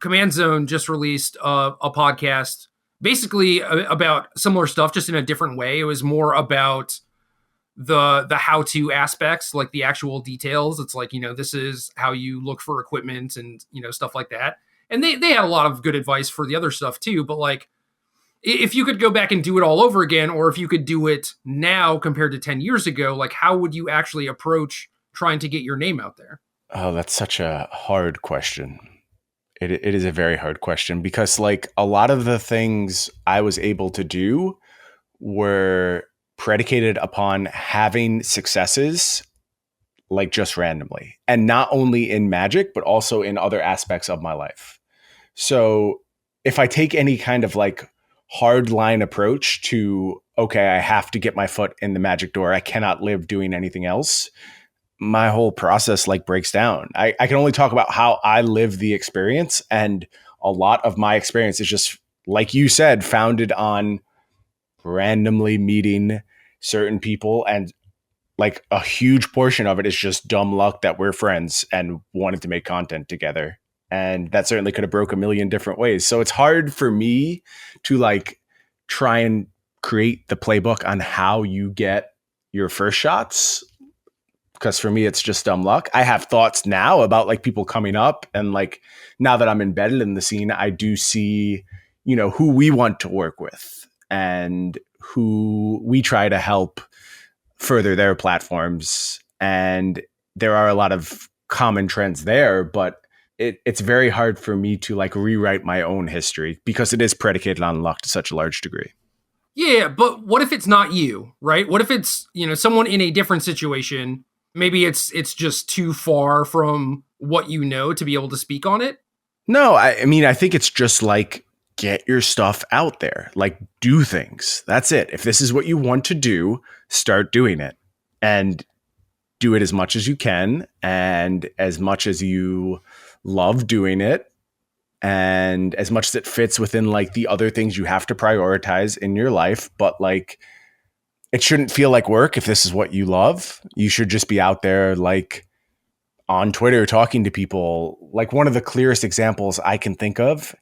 Command Zone just released a podcast basically about similar stuff, just in a different way. It was more about the how-to aspects, like the actual details. It's like, this is how you look for equipment and, stuff like that. And they had a lot of good advice for the other stuff too. But like, if you could go back and do it all over again, or if you could do it now compared to 10 years ago, like, how would you actually approach trying to get your name out there? Oh, that's such a hard question. It is a very hard question because like a lot of the things I was able to do were predicated upon having successes like just randomly, and not only in Magic, but also in other aspects of my life. So if I take any kind of like hard line approach to, okay, I have to get my foot in the Magic door, I cannot live doing anything else, my whole process like breaks down. I can only talk about how I live the experience. And a lot of my experience is just, like you said, founded on randomly meeting certain people. And like a huge portion of it is just dumb luck that we're friends and wanted to make content together. And that certainly could have broke a million different ways. So it's hard for me to like try and create the playbook on how you get your first shots, because for me it's just dumb luck. I have thoughts now about like people coming up, and like now that I'm embedded in the scene, I do see, you know, who we want to work with and who we try to help further their platforms. And there are a lot of common trends there, but it's very hard for me to like rewrite my own history because it is predicated on luck to such a large degree. Yeah, but what if it's not you, right? What if it's, you know, someone in a different situation? Maybe it's just too far from what you know to be able to speak on it. No, I mean, I think it's just like get your stuff out there, like do things. That's it. If this is what you want to do, start doing it and do it as much as you can and as much as you love doing it and as much as it fits within like the other things you have to prioritize in your life. But like, it shouldn't feel like work if this is what you love. You should just be out there like on Twitter talking to people. Like one of the clearest examples I can think of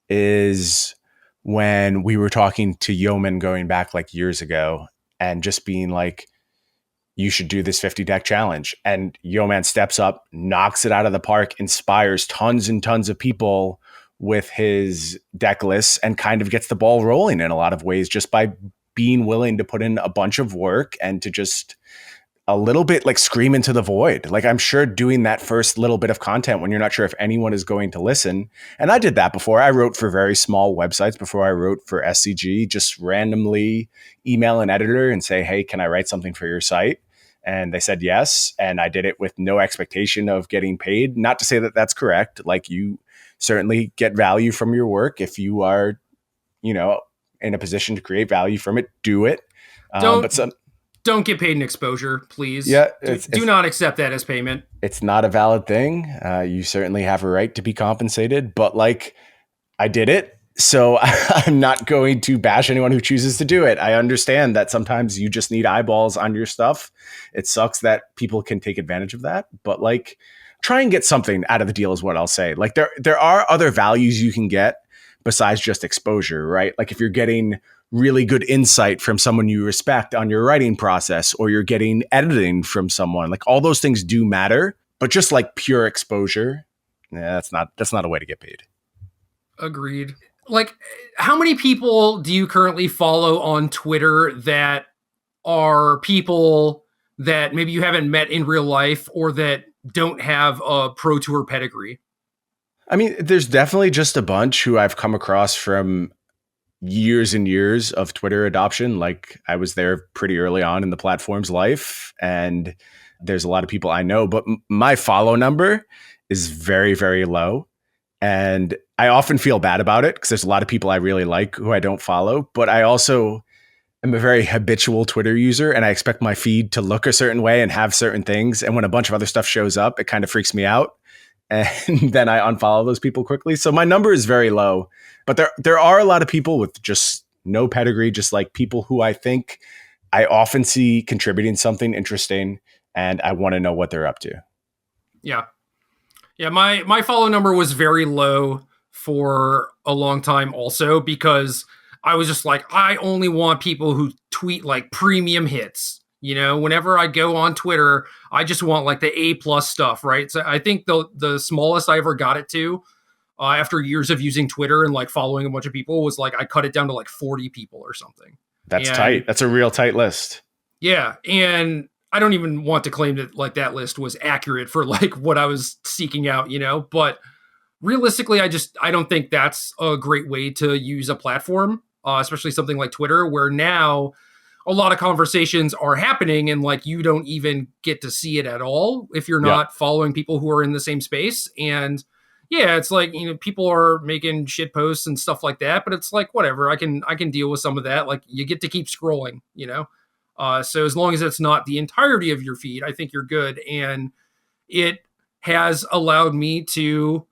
is when we were talking to Yeoman going back like years ago and just being like, you should do this 50 deck challenge. And Yeoman steps up, knocks it out of the park, inspires tons and tons of people with his deck lists, and kind of gets the ball rolling in a lot of ways just by being willing to put in a bunch of work and to just a little bit like scream into the void. Like I'm sure doing that first little bit of content when you're not sure if anyone is going to listen. And I did that before. I wrote for very small websites before I wrote for SCG, just randomly email an editor and say, hey, can I write something for your site? And they said yes. And I did it with no expectation of getting paid. Not to say that that's correct. Like you certainly get value from your work. If you are, you know, in a position to create value from it, do it. Don't get paid in exposure, please. Yeah, do not accept that as payment. It's not a valid thing. You certainly have a right to be compensated, but like I did it. So I'm not going to bash anyone who chooses to do it. I understand that sometimes you just need eyeballs on your stuff. It sucks that people can take advantage of that, but like try and get something out of the deal is what I'll say. Like there are other values you can get besides just exposure, right? Like if you're getting really good insight from someone you respect on your writing process, or you're getting editing from someone, like all those things do matter, but just like pure exposure, that's not a way to get paid. Agreed. Like how many people do you currently follow on Twitter that are people that maybe you haven't met in real life or that don't have a pro tour pedigree? I mean, there's definitely just a bunch who I've come across from years and years of Twitter adoption. Like I was there pretty early on in the platform's life, and there's a lot of people I know, but my follow number is very, very low. And I often feel bad about it because there's a lot of people I really like who I don't follow, but I also am a very habitual Twitter user, and I expect my feed to look a certain way and have certain things. And when a bunch of other stuff shows up, it kind of freaks me out. And then I unfollow those people quickly. So my number is very low, but there are a lot of people with just no pedigree, just like people who I think I often see contributing something interesting, and I want to know what they're up to. Yeah. Yeah, my follow number was very low for a long time also, because I was just like, I only want people who tweet like premium hits. You know, whenever I go on Twitter, I just want like the A+ stuff, right? So I think the smallest I ever got it to after years of using Twitter and like following a bunch of people was like I cut it down to like 40 people or something. That's tight. That's a real tight list. Yeah, and I don't even want to claim that like that list was accurate for like what I was seeking out, you know, but realistically, I don't think that's a great way to use a platform, especially something like Twitter, where now a lot of conversations are happening and like you don't even get to see it at all if you're not following people who are in the same space. And yeah, it's like, you know, people are making shit posts and stuff like that, but it's like, whatever, I can deal with some of that. Like you get to keep scrolling, you know? So as long as it's not the entirety of your feed, I think you're good. And it has allowed me to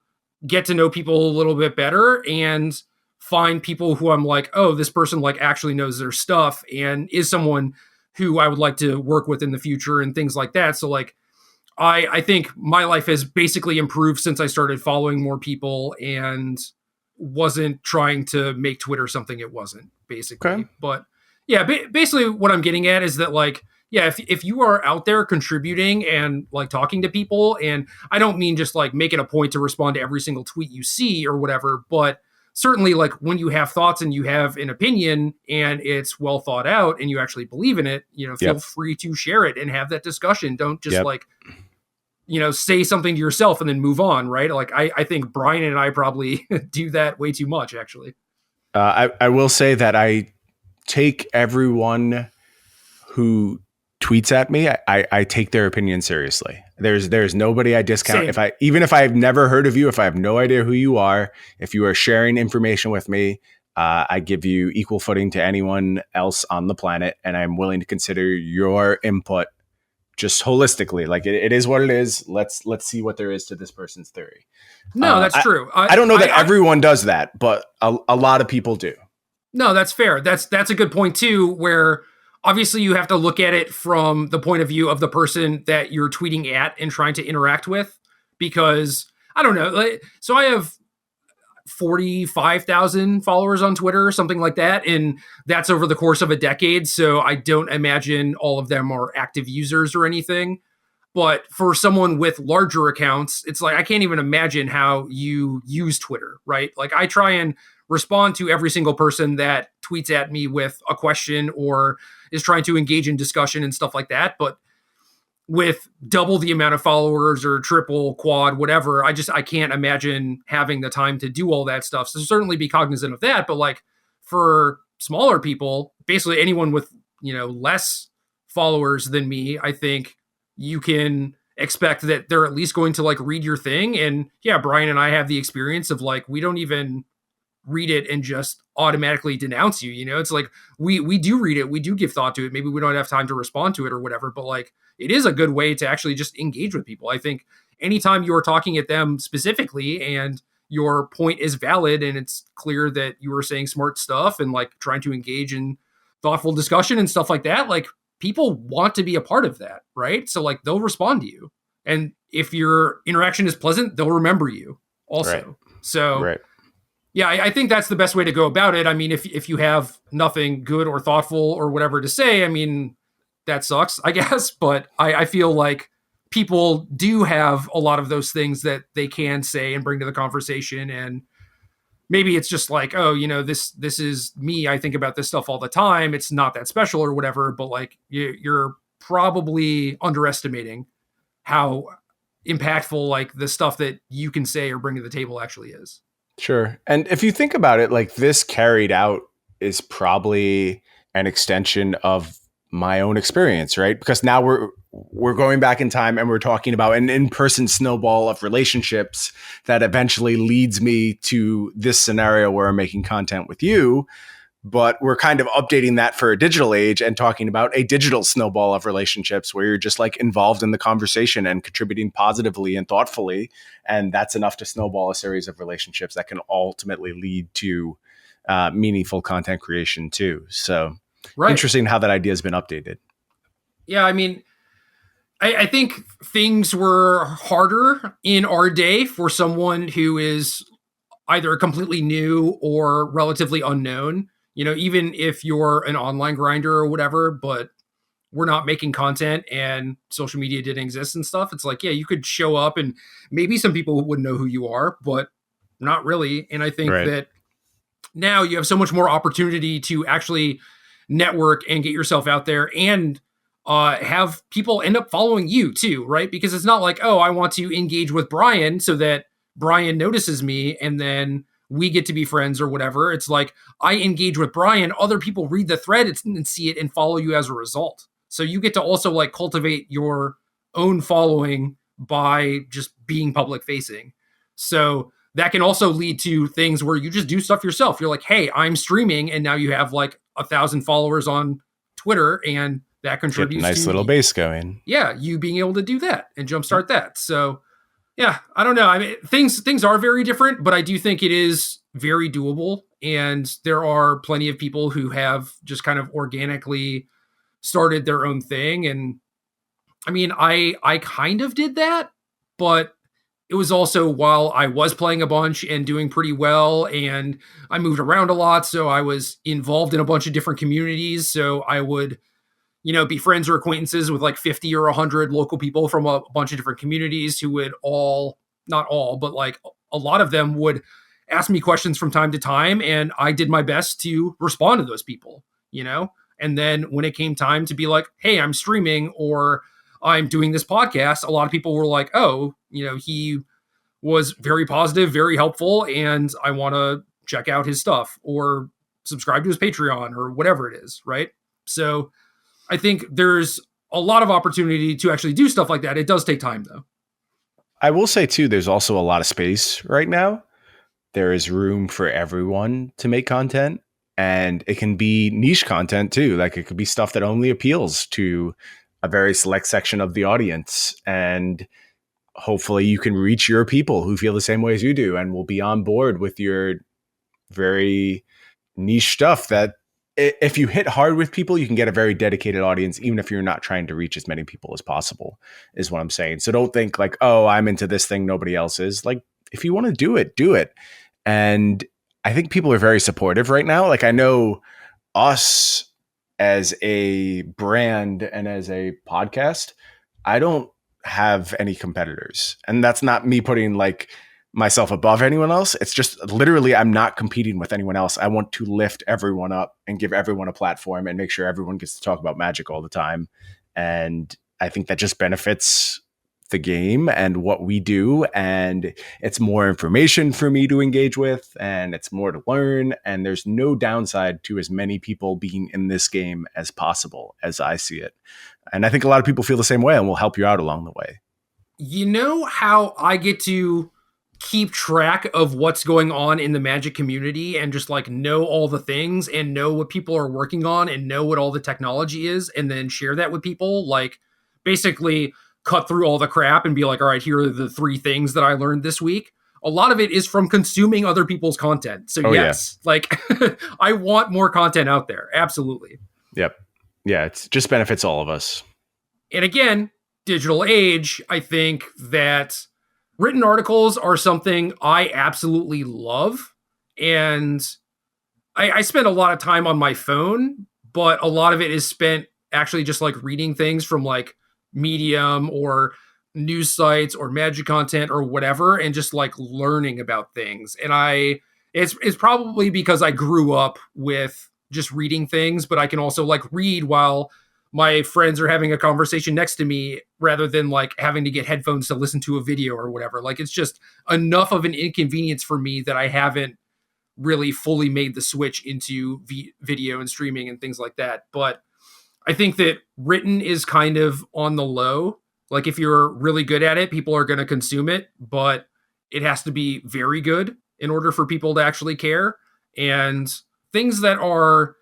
get to know people a little bit better and find people who I'm like, oh, this person like actually knows their stuff and is someone who I would like to work with in the future and things like that. So like, I think my life has basically improved since I started following more people and wasn't trying to make Twitter something it wasn't, Okay. basically. But yeah, basically what I'm getting at is that, like, yeah, if you are out there contributing and like talking to people, and I don't mean just like making a point to respond to every single tweet you see or whatever, but certainly like when you have thoughts and you have an opinion and it's well thought out and you actually believe in it, feel Yep. free to share it and have that discussion. Don't just Yep. like, say something to yourself and then move on, right? Like I think Brian and I probably do that way too much, actually. I will say that I take everyone who tweets at me. I take their opinion seriously. There's nobody I discount. Same. Even if I've never heard of you, if I have no idea who you are, if you are sharing information with me, I give you equal footing to anyone else on the planet, and I'm willing to consider your input just holistically. Like it is what it is. Let's see what there is to this person's theory. No, that's true. I don't know that everyone does that, but a lot of people do. No, that's fair. That's a good point too, where obviously you have to look at it from the point of view of the person that you're tweeting at and trying to interact with, because I don't know. So I have 45,000 followers on Twitter or something like that, and that's over the course of a decade, so I don't imagine all of them are active users or anything. But for someone with larger accounts, it's like I can't even imagine how you use Twitter, right? Like I try and respond to every single person that tweets at me with a question or is trying to engage in discussion and stuff like that. But with double the amount of followers or triple, quad, whatever, I can't imagine having the time to do all that stuff. So certainly be cognizant of that. But like for smaller people, basically anyone with, less followers than me, I think you can expect that they're at least going to like read your thing. And yeah, Brian and I have the experience of like, we don't even read it and just automatically denounce you. It's like we do read it, we do give thought to it. Maybe we don't have time to respond to it or whatever, but like it is a good way to actually just engage with people. I think anytime you're talking at them specifically and your point is valid and it's clear that you are saying smart stuff and like trying to engage in thoughtful discussion and stuff like that, like people want to be a part of that, right? So like they'll respond to you, and if your interaction is pleasant, they'll remember you also. Right. So Right. yeah, I think that's the best way to go about it. I mean, if you have nothing good or thoughtful or whatever to say, I mean, that sucks, I guess. But I feel like people do have a lot of those things that they can say and bring to the conversation. And maybe it's just like, oh, this is me. I think about this stuff all the time. It's not that special or whatever. But like you're probably underestimating how impactful like the stuff that you can say or bring to the table actually is. Sure. And if you think about it, like this carried out is probably an extension of my own experience, right? Because now we're going back in time and we're talking about an in-person snowball of relationships that eventually leads me to this scenario where I'm making content with you. But we're kind of updating that for a digital age and talking about a digital snowball of relationships where you're just like involved in the conversation and contributing positively and thoughtfully. And that's enough to snowball a series of relationships that can ultimately lead to meaningful content creation too. So Interesting how that idea has been updated. Yeah, I mean, I think things were harder in our day for someone who is either completely new or relatively unknown. Even if you're an online grinder or whatever, but we're not making content and social media didn't exist and stuff. It's like, yeah, you could show up and maybe some people would know who you are, but not really. And I think that now you have so much more opportunity to actually network and get yourself out there and have people end up following you too, right? Because it's not like, oh, I want to engage with Brian so that Brian notices me and then we get to be friends or whatever. It's like I engage with Brian, other people read the thread and see it and follow you as a result. So you get to also like cultivate your own following by just being public facing. So that can also lead to things where you just do stuff yourself. You're like, hey, I'm streaming, and now you have like 1,000 followers on Twitter, and that contributes nice to little base going. Yeah, you being able to do that and jumpstart that. So yeah, I don't know. I mean, things are very different, but I do think it is very doable. And there are plenty of people who have just kind of organically started their own thing. And I mean, I kind of did that, but it was also while I was playing a bunch and doing pretty well, and I moved around a lot, so I was involved in a bunch of different communities. So I would, be friends or acquaintances with like 50 or 100 local people from a bunch of different communities who would all, not all, but like a lot of them would ask me questions from time to time. And I did my best to respond to those people, you know? And then when it came time to be like, hey, I'm streaming or I'm doing this podcast, a lot of people were like, oh, he was very positive, very helpful, and I want to check out his stuff or subscribe to his Patreon or whatever it is, right? So I think there's a lot of opportunity to actually do stuff like that. It does take time, though. I will say too, there's also a lot of space right now. There is room for everyone to make content, and it can be niche content too. Like it could be stuff that only appeals to a very select section of the audience, and hopefully you can reach your people who feel the same way as you do and will be on board with your very niche stuff. That if you hit hard with people, you can get a very dedicated audience, even if you're not trying to reach as many people as possible, is what I'm saying. So don't think like, oh, I'm into this thing nobody else is. Like, if you want to do it, do it. And I think people are very supportive right now. Like, I know us as a brand and as a podcast, I don't have any competitors. And that's not me putting like myself above anyone else. It's just literally I'm not competing with anyone else. I want to lift everyone up and give everyone a platform and make sure everyone gets to talk about Magic all the time. And I think that just benefits the game and what we do, and it's more information for me to engage with, and it's more to learn, and there's no downside to as many people being in this game as possible, as I see it. And I think a lot of people feel the same way and will help you out along the way. You know how I get to keep track of what's going on in the Magic community and just like know all the things and know what people are working on and know what all the technology is and then share that with people? Like basically cut through all the crap and be like, all right, here are the 3 things that I learned this week. A lot of it is from consuming other people's content. So yes, like I want more content out there. Absolutely. Yep. Yeah. It just benefits all of us. And again, digital age, I think that written articles are something I absolutely love. And I spend a lot of time on my phone, but a lot of it is spent actually just like reading things from like Medium or news sites or Magic content or whatever, and just like learning about things. And it's probably because I grew up with just reading things, but I can also like read while my friends are having a conversation next to me rather than like having to get headphones to listen to a video or whatever. Like it's just enough of an inconvenience for me that I haven't really fully made the switch into video and streaming and things like that. But I think that written is kind of on the low. Like if you're really good at it, people are going to consume it, but it has to be very good in order for people to actually care. And things that are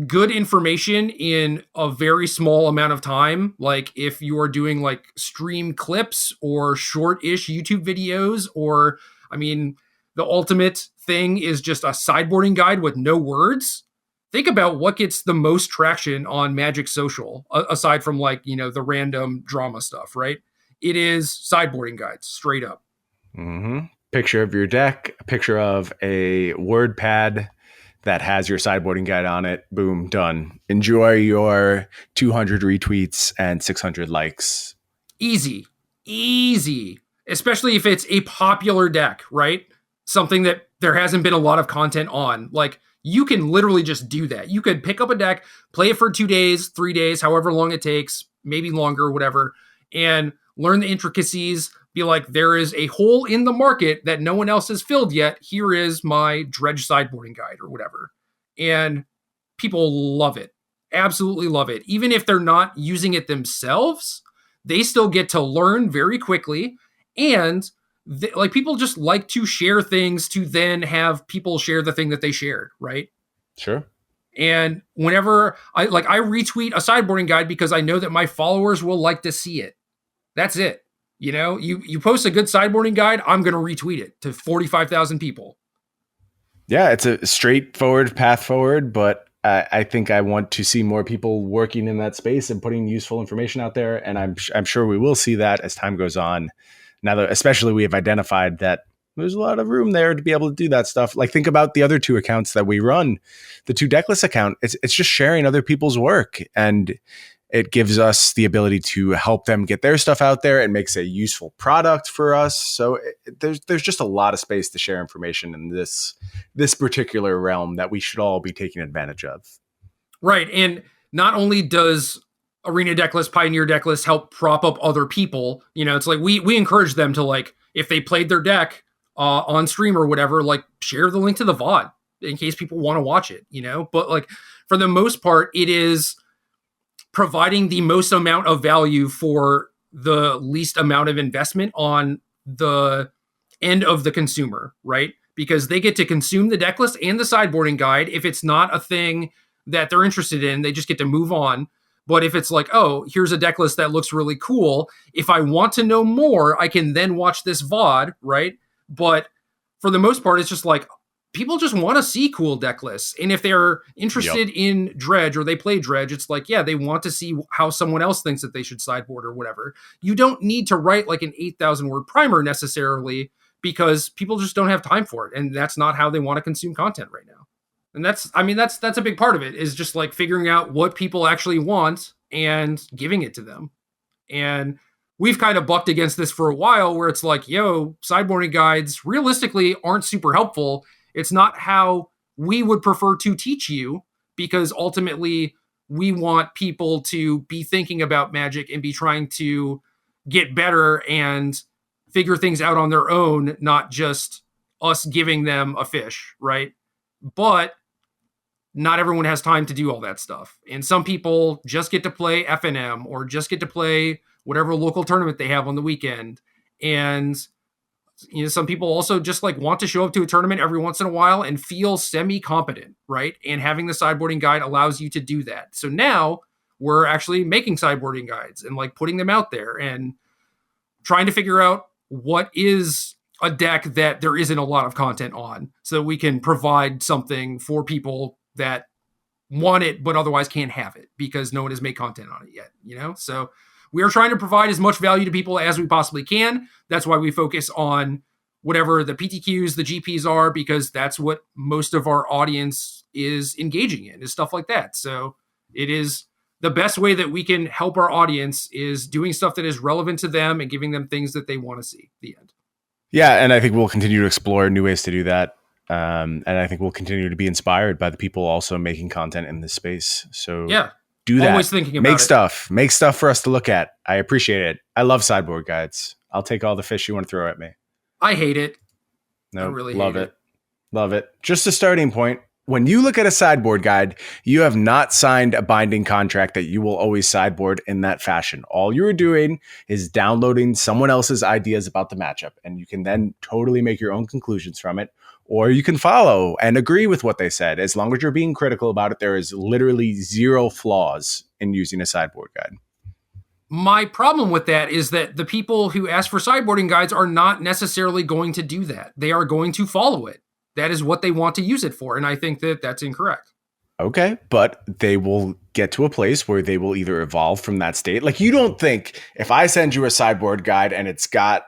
good information in a very small amount of time, like if you are doing like stream clips or short-ish YouTube videos, or I mean, the ultimate thing is just a sideboarding guide with no words. Think about what gets the most traction on Magic Social, aside from like, the random drama stuff, right? It is sideboarding guides, straight up. Mm-hmm. Picture of your deck, a picture of a word pad that has your sideboarding guide on it. Boom, done. Enjoy your 200 retweets and 600 likes. Easy. Especially if it's a popular deck, right? Something that there hasn't been a lot of content on. Like, you can literally just do that. You could pick up a deck, play it for 2 days, 3 days, however long it takes, maybe longer, whatever, and learn the intricacies. Be like, there is a hole in the market that no one else has filled yet. Here is my dredge sideboarding guide or whatever. And people love it. Absolutely love it. Even if they're not using it themselves, they still get to learn very quickly. And like people just like to share things to then have people share the thing that they shared, right? Sure. And whenever I retweet a sideboarding guide because I know that my followers will like to see it. That's it. You post a good sideboarding guide, I'm going to retweet it to 45,000 people. Yeah, it's a straightforward path forward, but I think I want to see more people working in that space and putting useful information out there. And I'm sure we will see that as time goes on. Now that especially we have identified that there's a lot of room there to be able to do that stuff. Like think about the other two accounts that we run, the two Decklists account. It's just sharing other people's work, and it gives us the ability to help them get their stuff out there and makes a useful product for us. So there's just a lot of space to share information in this particular realm that we should all be taking advantage of. Right. And not only does Arena Decklist, Pioneer Decklist help prop up other people, it's like we encourage them to, like, if they played their deck on stream or whatever, like, share the link to the VOD in case people want to watch it, But, like, for the most part, it is providing the most amount of value for the least amount of investment on the end of the consumer, right? Because they get to consume the deck list and the sideboarding guide. If it's not a thing that they're interested in, they just get to move on. But if it's like, oh, here's a deck list that looks really cool, if I want to know more, I can then watch this VOD, right? But for the most part, it's just like, people just want to see cool deck lists. And if they're interested in Dredge or they play Dredge, it's like, yeah, they want to see how someone else thinks that they should sideboard or whatever. You don't need to write like an 8,000 word primer necessarily, because people just don't have time for it. And that's not how they want to consume content right now. And that's a big part of it, is just like figuring out what people actually want and giving it to them. And we've kind of bucked against this for a while, where it's like, sideboarding guides realistically aren't super helpful. It's not how we would prefer to teach you, because ultimately we want people to be thinking about Magic and be trying to get better and figure things out on their own, not just us giving them a fish, right? But not everyone has time to do all that stuff. And some people just get to play FNM or just get to play whatever local tournament they have on the weekend. And some people also just like want to show up to a tournament every once in a while and feel semi-competent, right? And having the sideboarding guide allows you to do that. So now we're actually making sideboarding guides and like putting them out there and trying to figure out what is a deck that there isn't a lot of content on, so that we can provide something for people that want it but otherwise can't have it because no one has made content on it yet, So we are trying to provide as much value to people as we possibly can. That's why we focus on whatever the PTQs, the GPs are, because that's what most of our audience is engaging in, is stuff like that. So it is the best way that we can help our audience, is doing stuff that is relevant to them and giving them things that they want to see. The end. Yeah, and I think we'll continue to explore new ways to do that. And I think we'll continue to be inspired by the people also making content in this space. So yeah, do that. Always thinking about Make stuff for us to look at. I appreciate it. I love sideboard guides. I'll take all the fish you want to throw at me. I hate it. No, I really love hate it. Love it. Just a starting point. When you look at a sideboard guide, you have not signed a binding contract that you will always sideboard in that fashion. All you're doing is downloading someone else's ideas about the matchup, and you can then totally make your own conclusions from it, or you can follow and agree with what they said. As long as you're being critical about it, there is literally zero flaws in using a sideboard guide. My problem with that is that the people who ask for sideboarding guides are not necessarily going to do that. They are going to follow it. That is what they want to use it for. And I think that that's incorrect. Okay, but they will get to a place where they will either evolve from that state. Like, you don't think if I send you a sideboard guide and it's got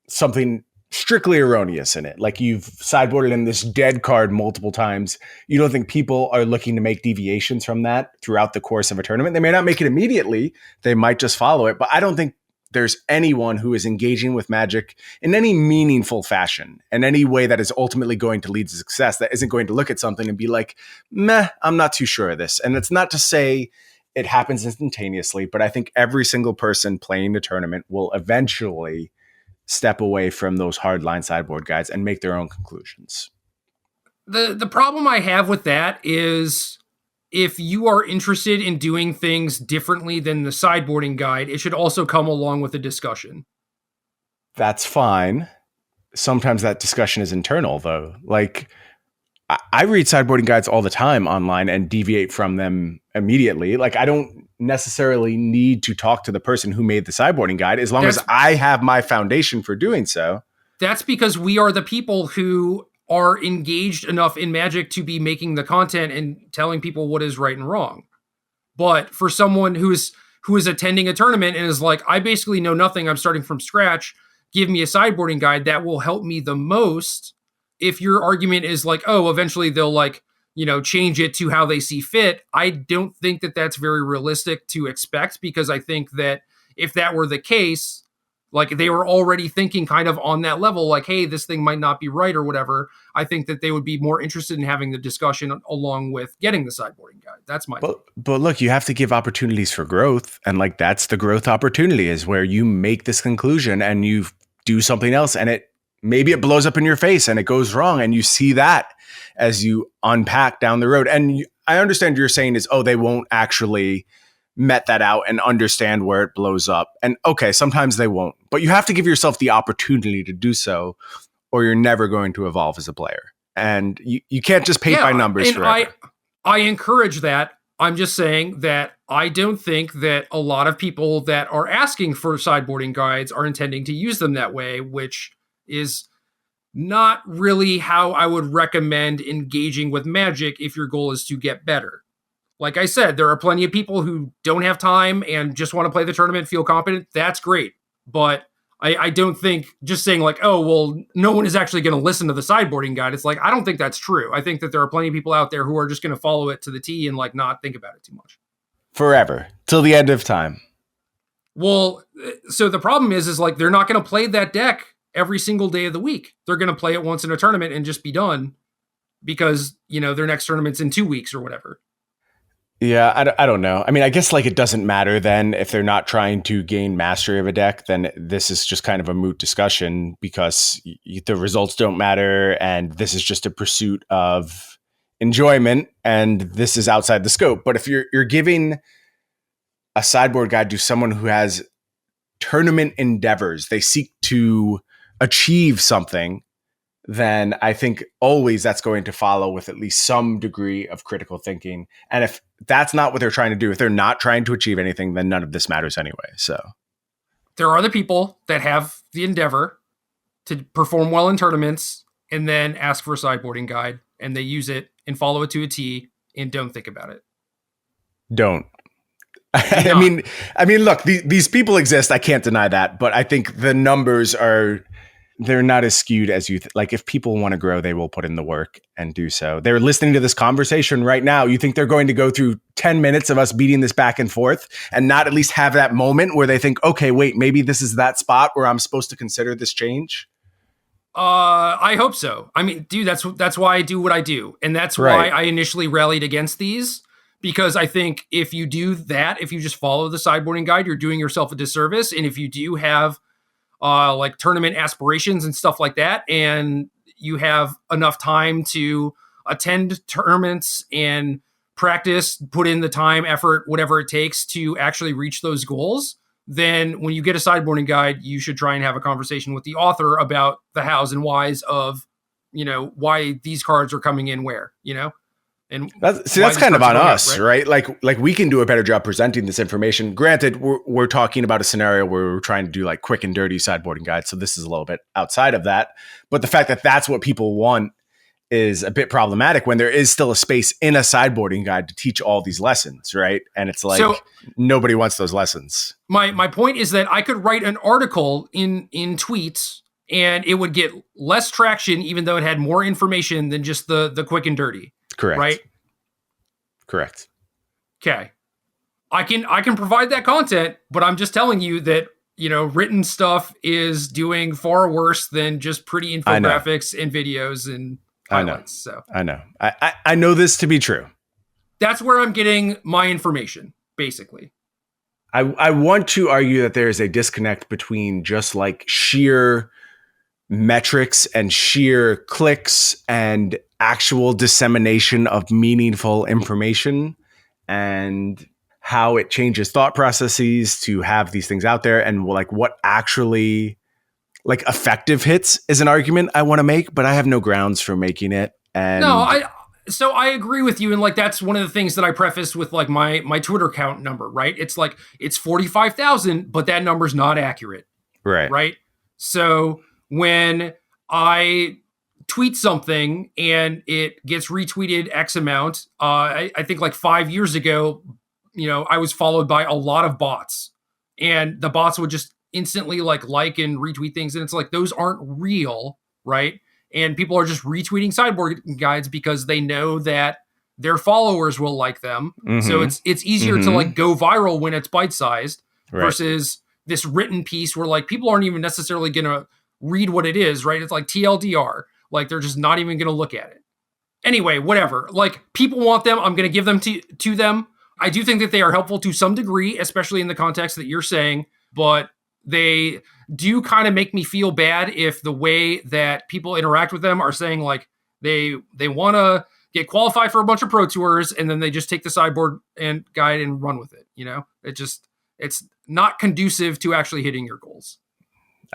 something strictly erroneous in it, like you've sideboarded in this dead card multiple times, you don't think people are looking to make deviations from that throughout the course of a tournament? They may not make it immediately. They might just follow it. But I don't think there's anyone who is engaging with Magic in any meaningful fashion, in any way that is ultimately going to lead to success, that isn't going to look at something and be like, meh, I'm not too sure of this. And it's not to say it happens instantaneously, but I think every single person playing the tournament will eventually step away from those hardline sideboard guides and make their own conclusions. The problem I have with that is, if you are interested in doing things differently than the sideboarding guide, it should also come along with a discussion. That's fine. Sometimes that discussion is internal, though. Like, I read sideboarding guides all the time online and deviate from them immediately. Like, I don't necessarily need to talk to the person who made the sideboarding guide, as long as I have my foundation for doing so. That's because we are the people who are engaged enough in Magic to be making the content and telling people what is right and wrong. But for someone who is attending a tournament and is like, I basically know nothing, I'm starting from scratch, give me a sideboarding guide that will help me the most. If your argument is like, oh, eventually they'll like, change it to how they see fit, I don't think that that's very realistic to expect, because I think that if that were the case, like they were already thinking kind of on that level, like, hey, this thing might not be right or whatever, I think that they would be more interested in having the discussion along with getting the sideboarding guide. That's my but look, you have to give opportunities for growth. And like, that's the growth opportunity, is where you make this conclusion and you do something else, and maybe it blows up in your face and it goes wrong, and you see that as you unpack down the road. And I understand you're saying is, oh, they won't actually met that out and understand where it blows up. And okay, sometimes they won't, but you have to give yourself the opportunity to do so, or you're never going to evolve as a player. And you can't just paint by numbers forever. I encourage that. I'm just saying that I don't think that a lot of people that are asking for sideboarding guides are intending to use them that way, which is not really how I would recommend engaging with Magic if your goal is to get better. Like I said, there are plenty of people who don't have time and just want to play the tournament, feel competent. That's great. But I don't think just saying like, oh, well, no one is actually going to listen to the sideboarding guide. It's like, I don't think that's true. I think that there are plenty of people out there who are just going to follow it to the T and like not think about it too much. Forever. Till the end of time. Well, so the problem is like, they're not going to play that deck every single day of the week. They're going to play it once in a tournament and just be done because, their next tournament's in 2 weeks or whatever. Yeah, I don't know. I mean, I guess like it doesn't matter then if they're not trying to gain mastery of a deck, then this is just kind of a moot discussion, because the results don't matter. And this is just a pursuit of enjoyment, and this is outside the scope. But if you're giving a sideboard guide to someone who has tournament endeavors, they seek to achieve something, then I think always that's going to follow with at least some degree of critical thinking. And if that's not what they're trying to do, if they're not trying to achieve anything, then none of this matters anyway. So there are other people that have the endeavor to perform well in tournaments and then ask for a sideboarding guide, and they use it and follow it to a T and don't think about it. Don't. I mean, look, these people exist. I can't deny that, but I think the numbers they're not as skewed as you like. If people want to grow, they will put in the work and do so. They're listening to this conversation right now. You think they're going to go through 10 minutes of us beating this back and forth and not at least have that moment where they think, okay, wait, maybe this is that spot where I'm supposed to consider this change? I hope so. I mean, dude, that's why I do what I do. And that's why I initially rallied against these, because I think if you do that, if you just follow the sideboarding guide, you're doing yourself a disservice. And if you do have like tournament aspirations and stuff like that, and you have enough time to attend tournaments and practice, put in the time, effort, whatever it takes to actually reach those goals, then when you get a sideboarding guide, you should try and have a conversation with the author about the hows and whys of, why these cards are coming in where, And that's kind of on us, right? Like we can do a better job presenting this information. Granted, we're talking about a scenario where we're trying to do like quick and dirty sideboarding guides, so this is a little bit outside of that. But the fact that that's what people want is a bit problematic when there is still a space in a sideboarding guide to teach all these lessons, right? And it's like nobody wants those lessons. My point is that I could write an article in tweets and it would get less traction, even though it had more information than just the quick and dirty. Correct. Right? Correct. Okay. I can provide that content, but I'm just telling you that, written stuff is doing far worse than just pretty infographics and videos and highlights. I know. I know this to be true. That's where I'm getting my information, basically. I want to argue that there is a disconnect between just like sheer metrics and sheer clicks and actual dissemination of meaningful information and how it changes thought processes to have these things out there, and like what actually like effective hits is an argument I want to make, but I have no grounds for making it. And so I agree with you. And like, that's one of the things that I prefaced with like my Twitter count number, right? It's like, it's 45,000, but that number's not accurate. Right. Right. So when I tweet something and it gets retweeted X amount. I think like 5 years ago, I was followed by a lot of bots, and the bots would just instantly like and retweet things. And it's like, those aren't real, right? And people are just retweeting sideboard guides because they know that their followers will like them. So it's easier to like go viral when it's bite-sized versus this written piece where like people aren't even necessarily going to read what it is, right? It's like TLDR. Like they're just not even going to look at it. Anyway, whatever. Like people want them. I'm going to give them to them. I do think that they are helpful to some degree, especially in the context that you're saying, but they do kind of make me feel bad if the way that people interact with them are saying like they want to get qualified for a bunch of pro tours and then they just take the sideboard and guide and run with it. It's not conducive to actually hitting your goals.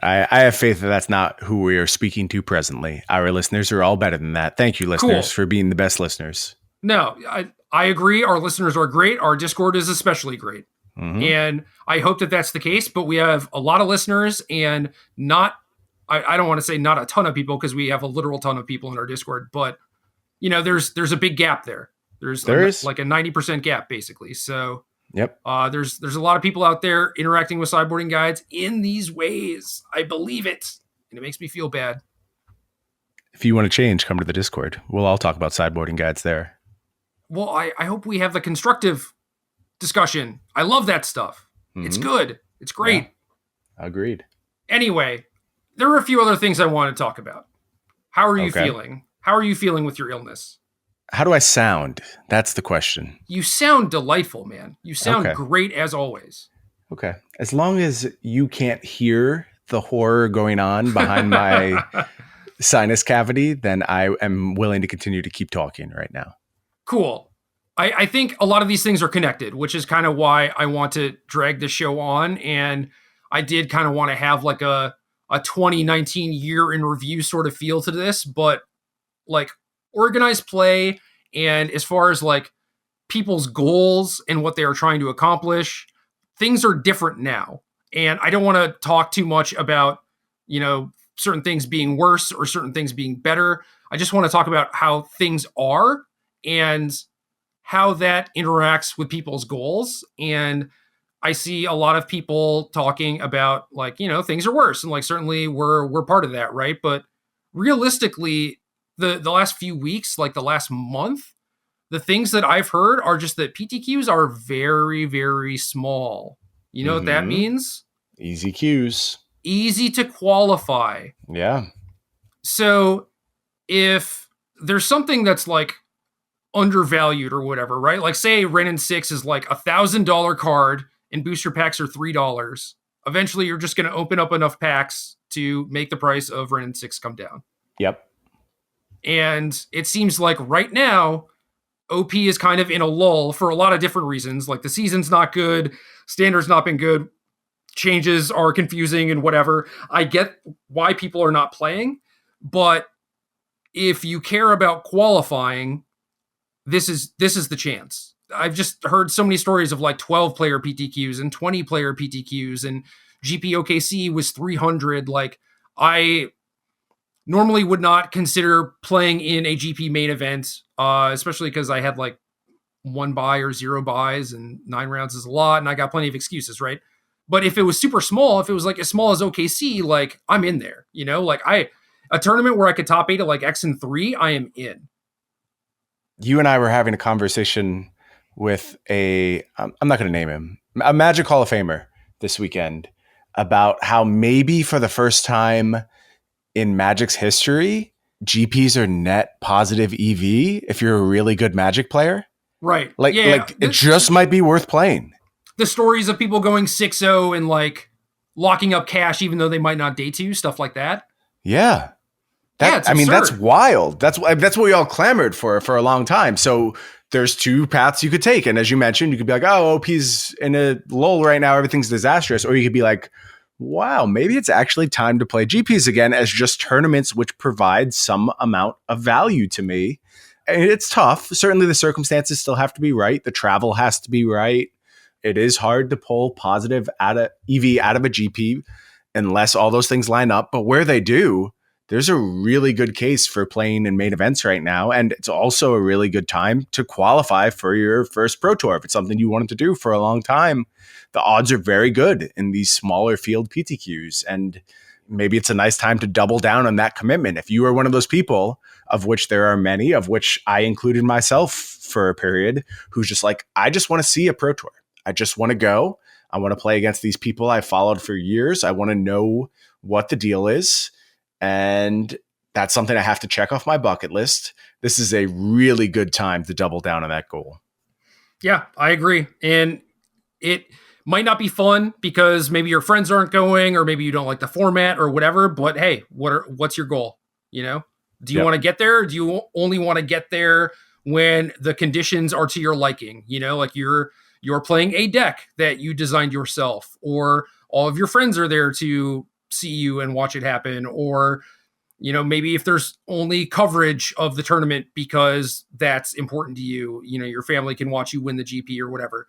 I have faith that that's not who we are speaking to presently. Our listeners are all better than that. Thank you, listeners, for being the best listeners. No, I agree. Our listeners are great. Our Discord is especially great. And I hope that that's the case, but we have a lot of listeners and I don't want to say not a ton of people because we have a literal ton of people in our Discord, but there's a big gap there. There's like a 90% gap basically. So yep. There's a lot of people out there interacting with sideboarding guides in these ways. I believe it. And it makes me feel bad. If you want to change, come to the Discord. We'll all talk about sideboarding guides there. Well, I hope we have the constructive discussion. I love that stuff. It's good. It's great. Yeah. Agreed. Anyway, there are a few other things I want to talk about. How are you feeling? How are you feeling with your illness? How do I sound? That's the question. You sound delightful, man. You sound great as always. Okay. As long as you can't hear the horror going on behind my sinus cavity, then I am willing to continue to keep talking right now. Cool. I think a lot of these things are connected, which is kind of why I want to drag the show on. And I did kind of want to have like a 2019 year in review sort of feel to this, but like organized play and as far as like people's goals and what they are trying to accomplish, things are different now. And I don't want to talk too much about, certain things being worse or certain things being better. I just want to talk about how things are and how that interacts with people's goals. And I see a lot of people talking about like, things are worse. And like, certainly we're part of that. Right. But realistically, the last few weeks, like the last month, the things that I've heard are just that PTQs are very, very small. You know what that means? Easy queues. Easy to qualify. Yeah. So if there's something that's like undervalued or whatever, right? Like say Renin 6 is like $1,000 card and booster packs are $3. Eventually you're just going to open up enough packs to make the price of Renin 6 come down. Yep. And it seems like right now OP is kind of in a lull for a lot of different reasons. Like the season's not good. Standard's not been good. Changes are confusing and whatever. I get why people are not playing, but if you care about qualifying, this is the chance. I've just heard so many stories of like 12-player PTQs and 20-player PTQs, and GP OKC was 300. Like I normally would not consider playing in a GP main event, especially because I had like 1 buy or 0 buys and 9 rounds is a lot, and I got plenty of excuses, right? But if it was super small, if it was like as small as OKC, like I'm in there, like a tournament where I could top 8 at like X and 3, I am in. You and I were having a conversation with I'm not going to name him, a Magic Hall of Famer this weekend about how maybe for the first time in Magic's history, GPs are net positive EV if you're a really good Magic player. Right. It just might be worth playing. The stories of people going 6-0 and like locking up cash even though they might not day 2, stuff like that. Yeah. It's absurd. That's wild. That's what we all clamored for a long time. So there's 2 paths you could take. And as you mentioned, you could be like, oh, OP's in a lull right now. Everything's disastrous. Or you could be like, wow, maybe it's actually time to play GPs again as just tournaments which provide some amount of value to me. And it's tough. Certainly the circumstances still have to be right. The travel has to be right. It is hard to pull positive EV out of a GP unless all those things line up. But where they do, there's a really good case for playing in main events right now. And it's also a really good time to qualify for your first Pro Tour. If it's something you wanted to do for a long time, the odds are very good in these smaller field PTQs. And maybe it's a nice time to double down on that commitment. If you are one of those people, of which there are many, of which I included myself for a period, who's just like, I just want to see a Pro Tour. I just want to go. I want to play against these people I followed for years. I want to know what the deal is. And that's something I have to check off my bucket list. This is a really good time to double down on that goal. Yeah, I agree. And it might not be fun because maybe your friends aren't going, or maybe you don't like the format or whatever, but hey, what's your goal? You know, do you want to get there? Or do you only want to get there when the conditions are to your liking? You know, like you're playing a deck that you designed yourself, or all of your friends are there to see you and watch it happen, or you know, maybe if there's only coverage of the tournament because that's important to you, you know, your family can watch you win the GP or whatever.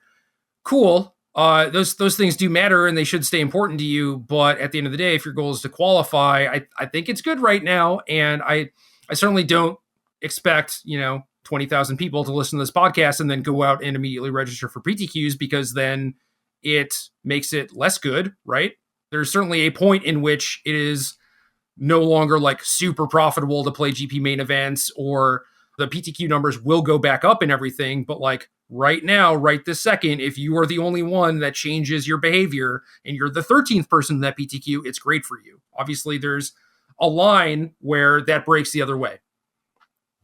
Cool. Those things do matter and they should stay important to you. But at the end of the day, if your goal is to qualify, I think it's good right now. And I certainly don't expect, you know, 20,000 people to listen to this podcast and then go out and immediately register for PTQs, because then it makes it less good, right? There's certainly a point in which it is no longer like super profitable to play GP main events, or the PTQ numbers will go back up and everything. But like right now, right this second, if you are the only one that changes your behavior and you're the 13th person in that PTQ, it's great for you. Obviously, there's a line where that breaks the other way.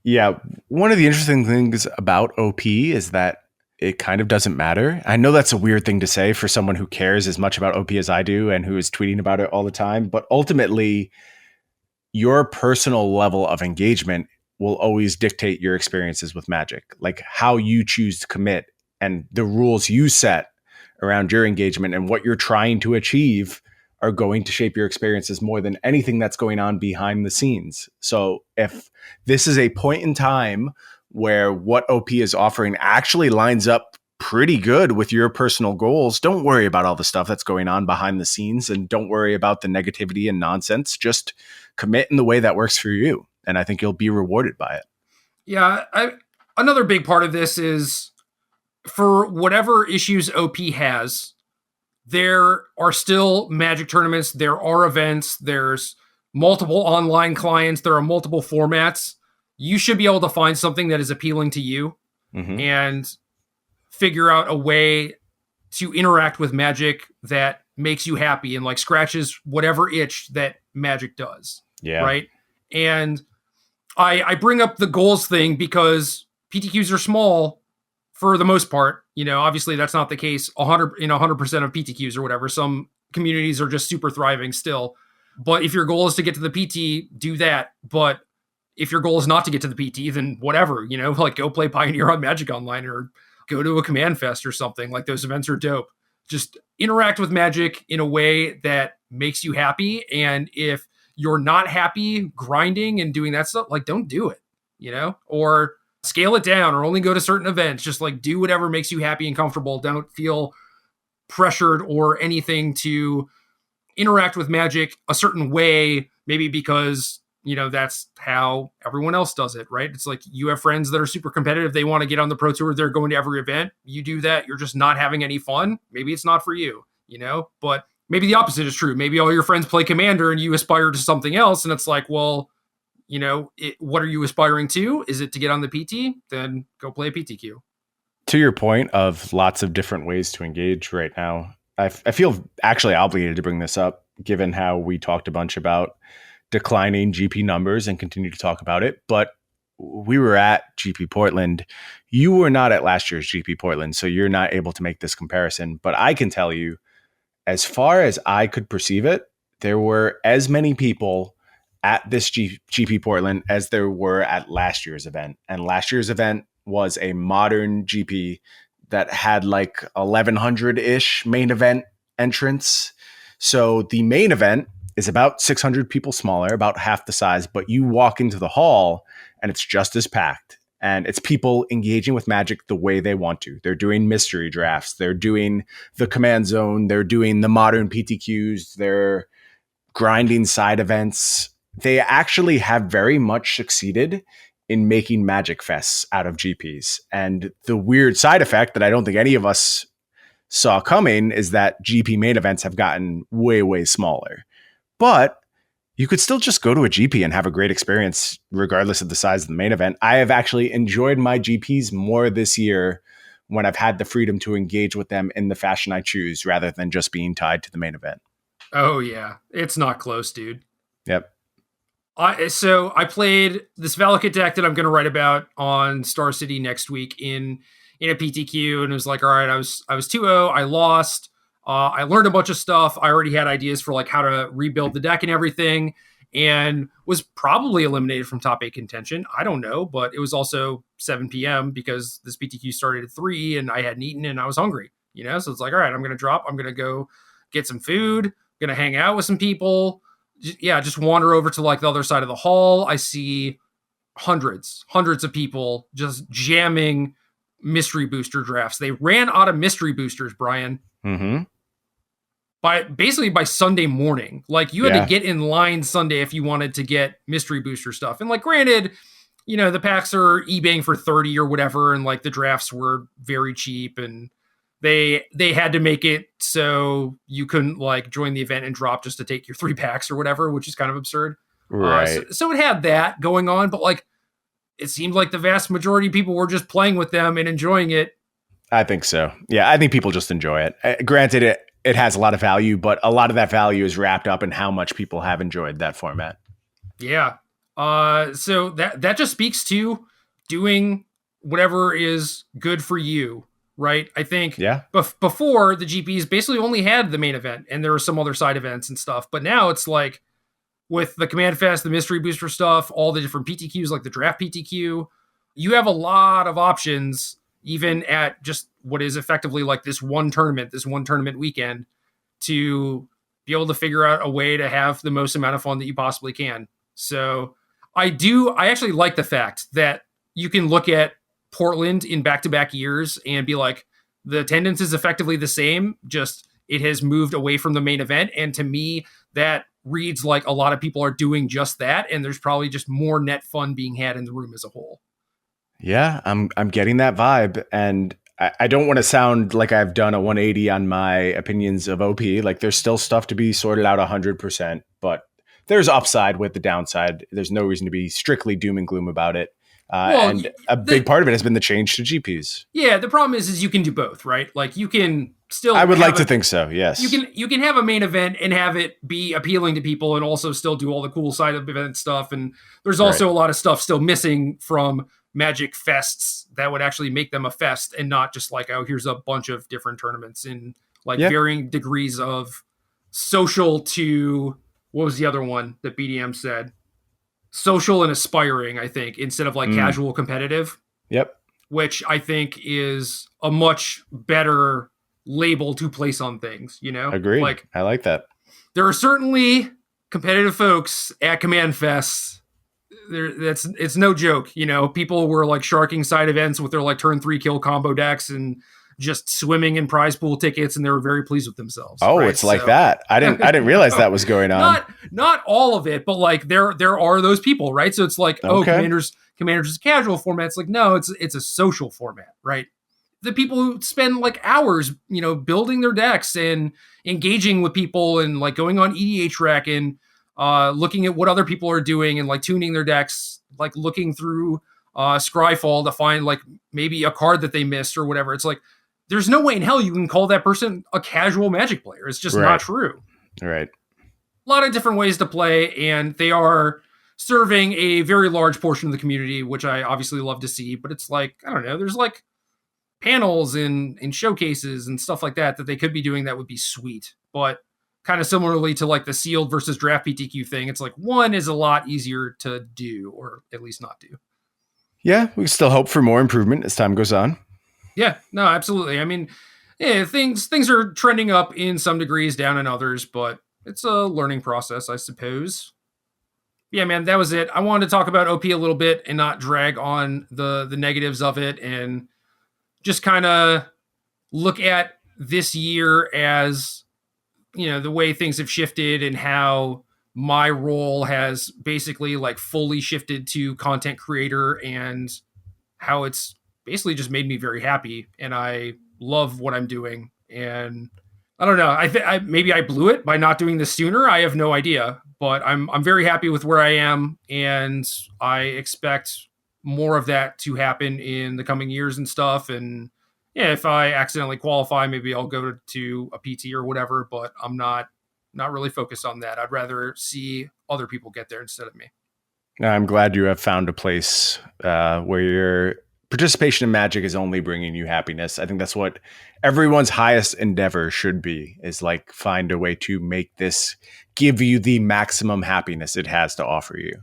Yeah. One of the interesting things about OP is that it kind of doesn't matter. I know that's a weird thing to say for someone who cares as much about OP as I do and who is tweeting about it all the time. But ultimately, your personal level of engagement will always dictate your experiences with Magic. Like how you choose to commit and the rules you set around your engagement and what you're trying to achieve are going to shape your experiences more than anything that's going on behind the scenes. So if this is a point in time where what OP is offering actually lines up pretty good with your personal goals, don't worry about all the stuff that's going on behind the scenes, and don't worry about the negativity and nonsense. Just commit in the way that works for you. And I think you'll be rewarded by it. Yeah. Another big part of this is, for whatever issues OP has, there are still Magic tournaments. There are events. There's multiple online clients. There are multiple formats. You should be able to find something that is appealing to you and figure out a way to interact with Magic that makes you happy and like scratches whatever itch that Magic does. Yeah. Right. And I bring up the goals thing because PTQs are small for the most part. You know, obviously that's not the case 100% of PTQs or whatever. Some communities are just super thriving still. But if your goal is to get to the PT, do that. But if your goal is not to get to the PT, then whatever, you know, like go play Pioneer on Magic Online or go to a Command Fest or something. Like those events are dope. Just interact with Magic in a way that makes you happy. And if you're not happy grinding and doing that stuff, like don't do it, you know, or scale it down or only go to certain events. Just like do whatever makes you happy and comfortable. Don't feel pressured or anything to interact with Magic a certain way, maybe because, you know, that's how everyone else does it, right? It's like you have friends that are super competitive. They want to get on the Pro Tour. They're going to every event. You do that. You're just not having any fun. Maybe it's not for you, you know, but maybe the opposite is true. Maybe all your friends play Commander and you aspire to something else. And it's like, well, you know, what are you aspiring to? Is it to get on the PT? Then go play a PTQ. To your point of lots of different ways to engage right now, I feel actually obligated to bring this up, given how we talked a bunch about declining GP numbers and continue to talk about it. But we were at GP Portland. You were not at last year's GP Portland, so you're not able to make this comparison. But I can tell you, as far as I could perceive it, there were as many people at this GP Portland as there were at last year's event. And last year's event was a modern GP that had like 1,100-ish main event entrants. So the main event is about 600 people smaller, about half the size, but you walk into the hall and it's just as packed. And it's people engaging with Magic the way they want to. They're doing mystery drafts. They're doing the command zone. They're doing the modern PTQs. They're grinding side events. they actually have very much succeeded in making Magic Fests out of GPs. And the weird side effect that I don't think any of us saw coming is that GP main events have gotten way, way smaller. But you could still just go to a GP and have a great experience, regardless of the size of the main event. I have actually enjoyed my GPs more this year when I've had the freedom to engage with them in the fashion I choose rather than just being tied to the main event. Oh yeah, it's not close, dude. Yep. So I played this Valakut deck that I'm going to write about on Star City next week in a PTQ, and it was like, all right, I was 2-0, I lost. I learned a bunch of stuff. I already had ideas for like how to rebuild the deck and everything, and was probably eliminated from top 8 contention. I don't know, but it was also 7 p.m. because this PTQ started at 3, and I hadn't eaten and I was hungry. So it's like, all right, I'm going to drop. I'm going to go get some food. Going to hang out with some people. Just wander over to like the other side of the hall. I see hundreds of people just jamming mystery booster drafts. They ran out of mystery boosters, Brian. Mm-hmm. By Sunday morning. Like you had to get in line Sunday if you wanted to get mystery booster stuff. And like, granted, the packs are eBaying for 30 or whatever, and like the drafts were very cheap, and they had to make it so you couldn't like join the event and drop just to take your 3 packs or whatever, which is kind of absurd. Right. So it had that going on, but like it seemed like the vast majority of people were just playing with them and enjoying it. I think so. Yeah, I think people just enjoy it. Granted, it has a lot of value, but a lot of that value is wrapped up in how much people have enjoyed that format. Yeah. So that just speaks to doing whatever is good for you. Right. I think before the GPs basically only had the main event and there were some other side events and stuff. But now it's like with the Command Fest, the mystery booster stuff, all the different PTQs, like the draft PTQ, you have a lot of options, even at just what is effectively like this one tournament weekend, to be able to figure out a way to have the most amount of fun that you possibly can. So I actually like the fact that you can look at Portland in back-to-back years and be like, the attendance is effectively the same, just it has moved away from the main event. And to me, that reads like a lot of people are doing just that, and there's probably just more net fun being had in the room as a whole. Yeah, I'm getting that vibe, and I don't want to sound like I've done a 180 on my opinions of OP. Like there's still stuff to be sorted out 100%, but there's upside with the downside. There's no reason to be strictly doom and gloom about it. And a big part of it has been the change to GPs. Yeah, the problem is you can do both, right? Like you can still. I would like to think so. Yes, you can have a main event and have it be appealing to people, and also still do all the cool side of event stuff. And there's also a lot of stuff still missing from Magic Fests that would actually make them a fest, and not just like, oh, here's a bunch of different tournaments in like varying degrees of social to, what was the other one that BDM said? Social and aspiring, I think, instead of like casual competitive. Yep. Which I think is a much better label to place on things, Agreed. Like, I like that. There are certainly competitive folks at Command Fest. It's no joke, people were like sharking side events with their like turn 3 kill combo decks and just swimming in prize pool tickets, and they were very pleased with themselves. Oh, right? It's like that. I didn't realize that was going on. Not all of it, but like there are those people, right? So it's like, Commanders is a casual format. It's like, no, it's a social format, right? The people who spend like hours, building their decks and engaging with people and like going on EDH Rec and looking at what other people are doing and like tuning their decks, like looking through Scryfall to find like maybe a card that they missed or whatever. It's like, there's no way in hell you can call that person a casual Magic player. It's just not true. Right. A lot of different ways to play, and they are serving a very large portion of the community, which I obviously love to see. But it's like, I don't know, there's like panels and showcases and stuff like that they could be doing that would be sweet. But kind of similarly to like the sealed versus draft PTQ thing, it's like one is a lot easier to do, or at least not do. Yeah, we still hope for more improvement as time goes on. Yeah, no, absolutely. I mean, things are trending up in some degrees, down in others, but it's a learning process, I suppose. Yeah, man, that was it. I wanted to talk about OP a little bit and not drag on the negatives of it, and just kind of look at this year as, the way things have shifted and how my role has basically like fully shifted to content creator, and how it's basically just made me very happy, and I love what I'm doing. And I don't know, maybe I blew it by not doing this sooner. I have no idea, but I'm very happy with where I am, and I expect more of that to happen in the coming years and stuff. And yeah, if I accidentally qualify, maybe I'll go to a PT or whatever, but I'm not really focused on that. I'd rather see other people get there instead of me. I'm glad you have found a place where your participation in Magic is only bringing you happiness. I think that's what everyone's highest endeavor should be, is like find a way to make this give you the maximum happiness it has to offer you.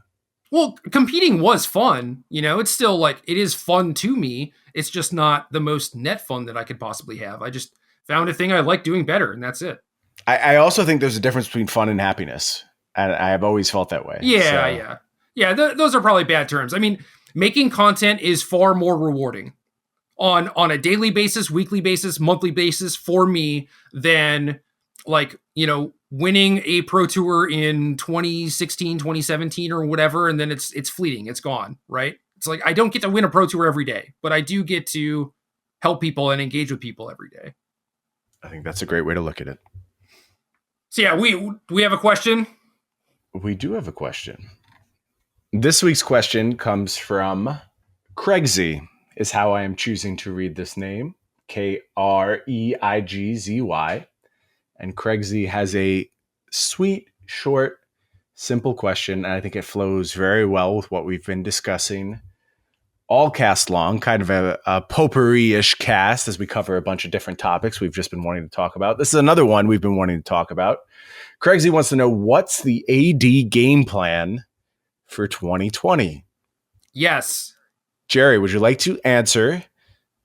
Well, competing was fun. It's still like, it is fun to me. It's just not the most net fun that I could possibly have. I just found a thing I like doing better, and that's it. I also think there's a difference between fun and happiness. And I have always felt that way. Yeah. Those are probably bad terms. I mean, making content is far more rewarding on a daily basis, weekly basis, monthly basis for me than like, winning a pro tour in 2016, 2017 or whatever. And then it's fleeting. It's gone. Right. It's like, I don't get to win a pro tour every day, but I do get to help people and engage with people every day. I think that's a great way to look at it. So yeah, we have a question. We do have a question. This week's question comes from Craigsy, is how I am choosing to read this name. Kreigzy. And Craigsy has a sweet, short, simple question. And I think it flows very well with what we've been discussing all cast long, kind of a potpourri-ish cast as we cover a bunch of different topics we've just been wanting to talk about. This is another one we've been wanting to talk about. Craigsy wants to know, what's the AD game plan for 2020? Yes. Gerry, would you like to answer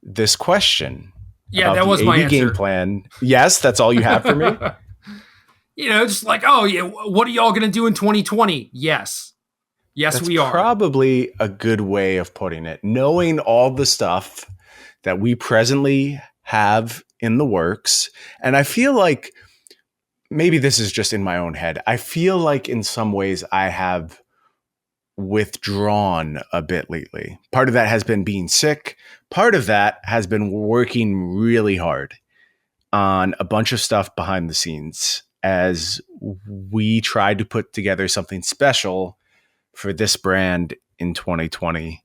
this question? Yeah, that was my answer. Game plan. Yes, that's all you have for me? Just like, oh yeah, what are y'all going to do in 2020? Yes, that's we are. Probably a good way of putting it. Knowing all the stuff that we presently have in the works. And I feel like, maybe this is just in my own head, I feel like in some ways I have withdrawn a bit lately. Part of that has been being sick. Part of that has been working really hard on a bunch of stuff behind the scenes as we tried to put together something special for this brand in 2020.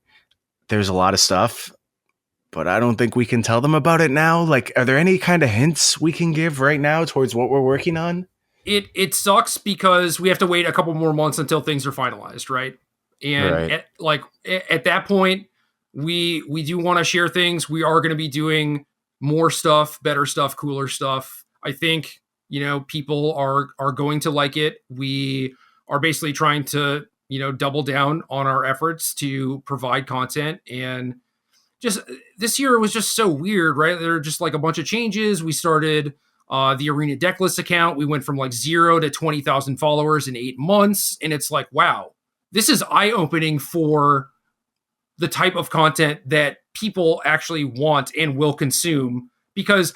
There's a lot of stuff, but I don't think we can tell them about it now. Like, are there any kind of hints we can give right now towards what we're working on? It sucks because we have to wait a couple more months until things are finalized, right? And right. At that point, we do want to share things. We are going to be doing more stuff, better stuff, cooler stuff. I think, people are going to like it. We are basically trying to, double down on our efforts to provide content. And just this year was just so weird, right? There are just like a bunch of changes. We started the Arena Decklist account. We went from like 0 to 20,000 followers in 8 months. And it's like, wow, this is eye-opening for the type of content that people actually want and will consume. Because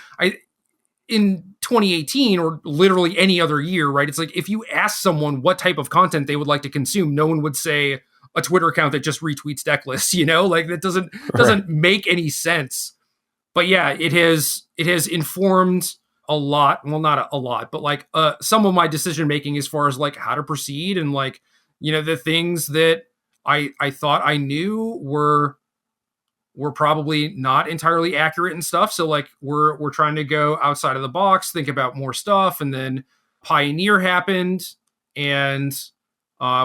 in 2018 or literally any other year, right? It's like, if you ask someone what type of content they would like to consume, no one would say a Twitter account that just retweets deck lists, like that doesn't make any sense. But yeah, it has informed a lot. Well, not a lot, but like some of my decision making as far as like how to proceed, and like, the things that I thought I knew were probably not entirely accurate and stuff. So like we're trying to go outside of the box, think about more stuff. And then Pioneer happened, and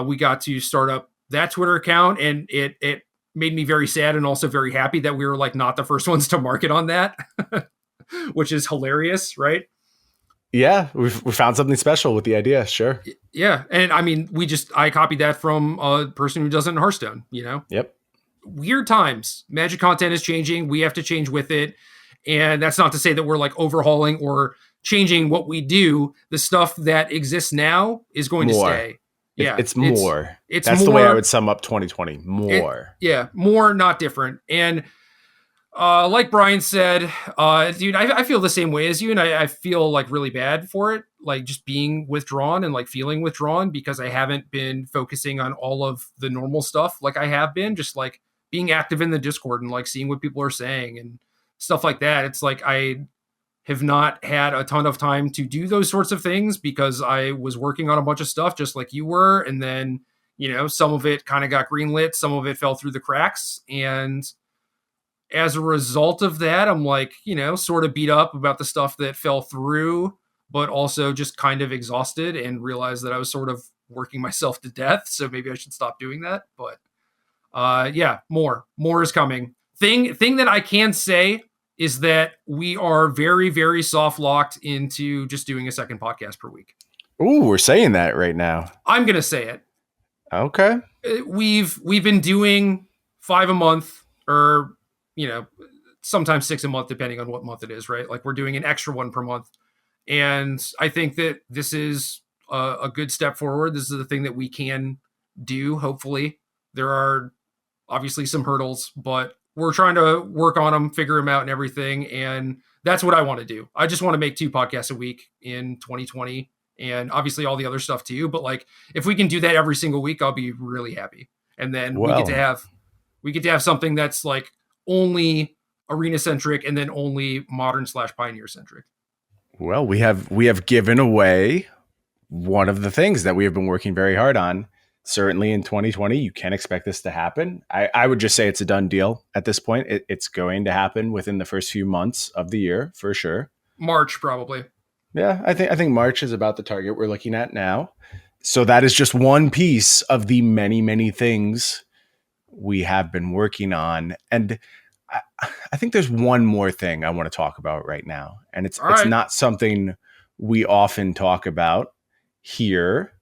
we got to start up that Twitter account, and it made me very sad and also very happy that we were like not the first ones to market on that, which is hilarious, right? Yeah, we found something special with the idea. Sure. Yeah. And I mean, I copied that from a person who does it in Hearthstone, Yep. Weird times. Magic content is changing. We have to change with it. And that's not to say that we're like overhauling or changing what we do. The stuff that exists now is going to stay. Yeah. It's more. That's more, the way I would sum up 2020. More. More, not different. And Like Brian said, dude, I feel the same way as you, and I feel like really bad for it, like just being withdrawn and like feeling withdrawn because I haven't been focusing on all of the normal stuff like I have been, just like being active in the Discord and like seeing what people are saying and stuff like that. It's like I have not had a ton of time to do those sorts of things because I was working on a bunch of stuff just like you were, and then some of it kind of got greenlit, some of it fell through the cracks, and as a result of that, I'm like, sort of beat up about the stuff that fell through, but also just kind of exhausted and realized that I was sort of working myself to death. So maybe I should stop doing that. But yeah, more is coming. Thing that I can say is that we are very, very soft locked into just doing a second podcast per week. Ooh, we're saying that right now. I'm going to say it. Okay. We've been doing 5 a month, or sometimes 6 a month, depending on what month it is, right? Like we're doing an extra one per month. And I think that this is a good step forward. This is the thing that we can do. Hopefully there are obviously some hurdles, but we're trying to work on them, figure them out and everything. And that's what I want to do. I just want to make 2 podcasts a week in 2020 and obviously all the other stuff too. But like, if we can do that every single week, I'll be really happy. And then we get to have something that's like only arena centric and then only modern / pioneer centric. Well, we have given away one of the things that we have been working very hard on. Certainly in 2020, you can expect this to happen. I would just say it's a done deal at this point. It's going to happen within the first few months of the year for sure. March, probably. Yeah, I think March is about the target we're looking at now. So that is just one piece of the many, many things we have been working on. And I think there's one more thing I want to talk about right now. And it's not something we often talk about here.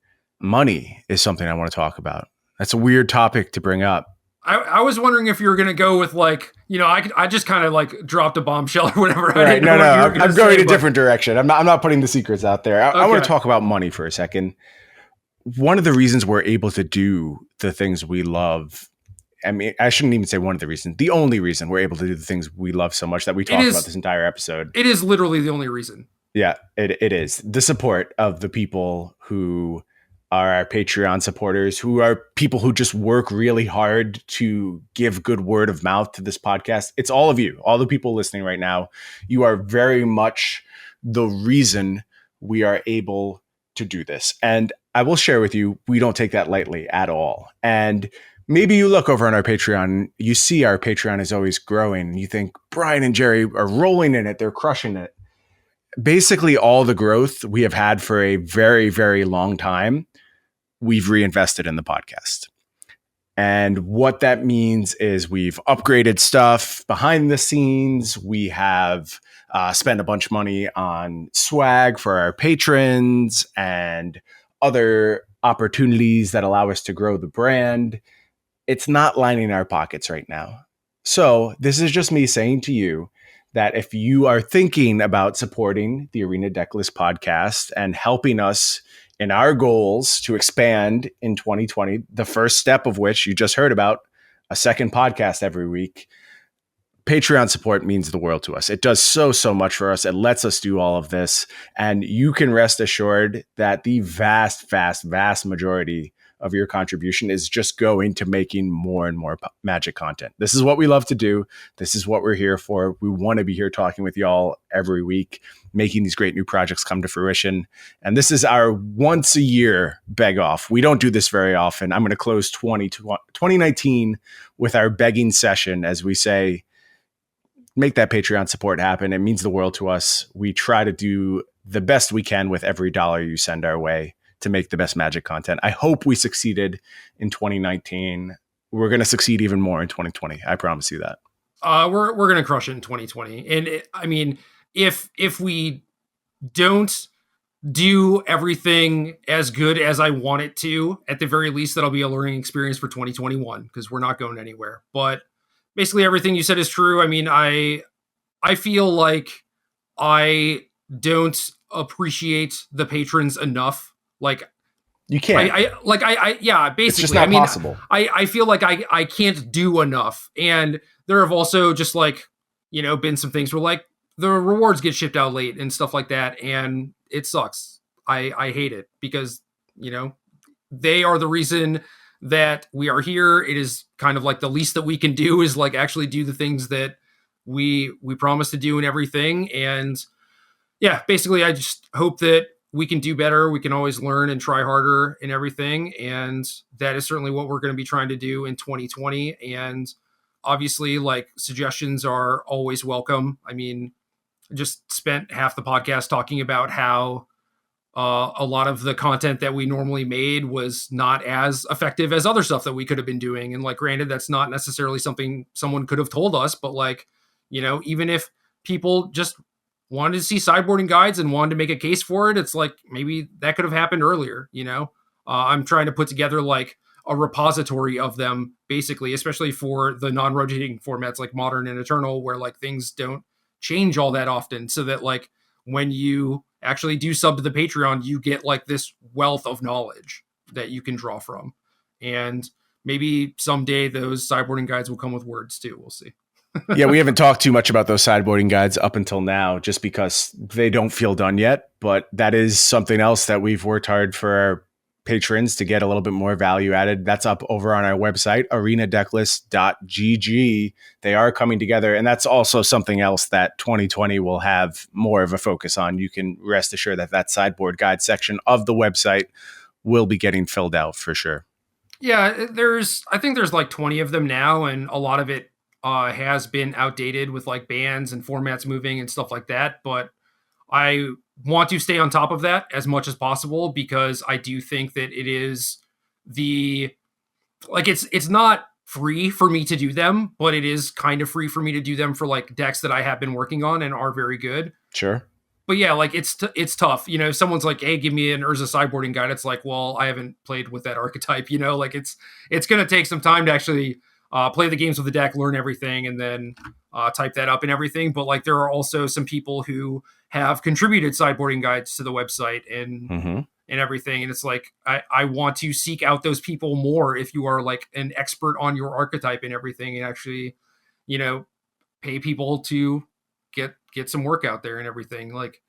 Money is something I want to talk about. That's a weird topic to bring up. I was wondering if you were going to go with like, I just kind of like dropped a bombshell or whatever. Right. No, I'm going a different direction. I'm not putting the secrets out there. I want to talk about money for a second. One of the reasons we're able to do the things we love, I mean, I shouldn't even say one of the reasons. The only reason we're able to do the things we love so much that we talk about this entire episode. It is literally the only reason. Yeah, it is. The support of the people who are our Patreon supporters, who are people who just work really hard to give good word of mouth to this podcast. It's all of you, all the people listening right now. You are very much the reason we are able to do this. And I will share with you, we don't take that lightly at all. And maybe you look over on our Patreon, you see our Patreon is always growing, and you think Brian and Gerry are rolling in it, they're crushing it. Basically, all the growth we have had for a very, very long time, we've reinvested in the podcast. And what that means is we've upgraded stuff behind the scenes. We have spent a bunch of money on swag for our patrons and other opportunities that allow us to grow the brand. It's not lining our pockets right now. So this is just me saying to you that if you are thinking about supporting the Arena Decklist podcast and helping us in our goals to expand in 2020, the first step of which you just heard about, a second podcast every week, Patreon support means the world to us. It does so much for us. It lets us do all of this. And you can rest assured that the vast majority of your contribution is just going to making more and more Magic content. This is what we love to do. This is what we're here for. We want to be here talking with y'all every week, making these great new projects come to fruition. And this is our once a year beg off. We don't do this very often. I'm going to close 2019 with our begging session as we say, make that Patreon support happen. It means the world to us. We try to do the best we can with every dollar you send our way to make the best Magic content. I hope we succeeded in 2019. We're going to succeed even more in 2020. I promise you that. We're going to crush it in 2020. And I mean, if we don't do everything as good as I want it to, at the very least, that'll be a learning experience for 2021 because we're not going anywhere. But basically everything you said is true. I mean, I feel like I don't appreciate the patrons enough. Like you can't. Yeah, basically. It's just not possible. I feel like I can't do enough. And there have also just like been some things where like the rewards get shipped out late and stuff like that, and it sucks. I hate it because they are the reason that we are here. It is kind of like the least that we can do is like actually do the things that we promise to do and everything. And yeah, basically I just hope that we can do better. We can always learn and try harder and everything. And that is certainly what we're going to be trying to do in 2020. And obviously, like, suggestions are always welcome. I mean, I just spent half the podcast talking about how a lot of the content that we normally made was not as effective as other stuff that we could have been doing. And like, granted, that's not necessarily something someone could have told us, but like, even if people just wanted to see sideboarding guides and wanted to make a case for it, it's like, maybe that could have happened earlier. I'm trying to put together like a repository of them, basically, especially for the non-rotating formats like Modern and Eternal, where like things don't change all that often, so that like when you actually do sub to the Patreon, you get like this wealth of knowledge that you can draw from. And maybe someday those sideboarding guides will come with words too. We'll see. Yeah, we haven't talked too much about those sideboarding guides up until now, just because they don't feel done yet. But that is something else that we've worked hard for our patrons to get a little bit more value added. That's up over on our website, arenadecklists.gg. They are coming together. And that's also something else that 2020 will have more of a focus on. You can rest assured that that sideboard guide section of the website will be getting filled out for sure. Yeah, I think there's like 20 of them now, and a lot of it has been outdated with like bands and formats moving and stuff like that. But I want to stay on top of that as much as possible, because I do think that it is it's not free for me to do them, but it is kind of free for me to do them for like decks that I have been working on and are very good. Sure. But yeah, like it's tough. If someone's like, hey, give me an Urza sideboarding guide, it's like, well, I haven't played with that archetype, like it's going to take some time to actually play the games with the deck, learn everything, and then type that up and everything. But like, there are also some people who have contributed sideboarding guides to the website and everything. And it's like, I want to seek out those people more if you are like an expert on your archetype and everything, and actually, pay people to get some work out there and everything. Like,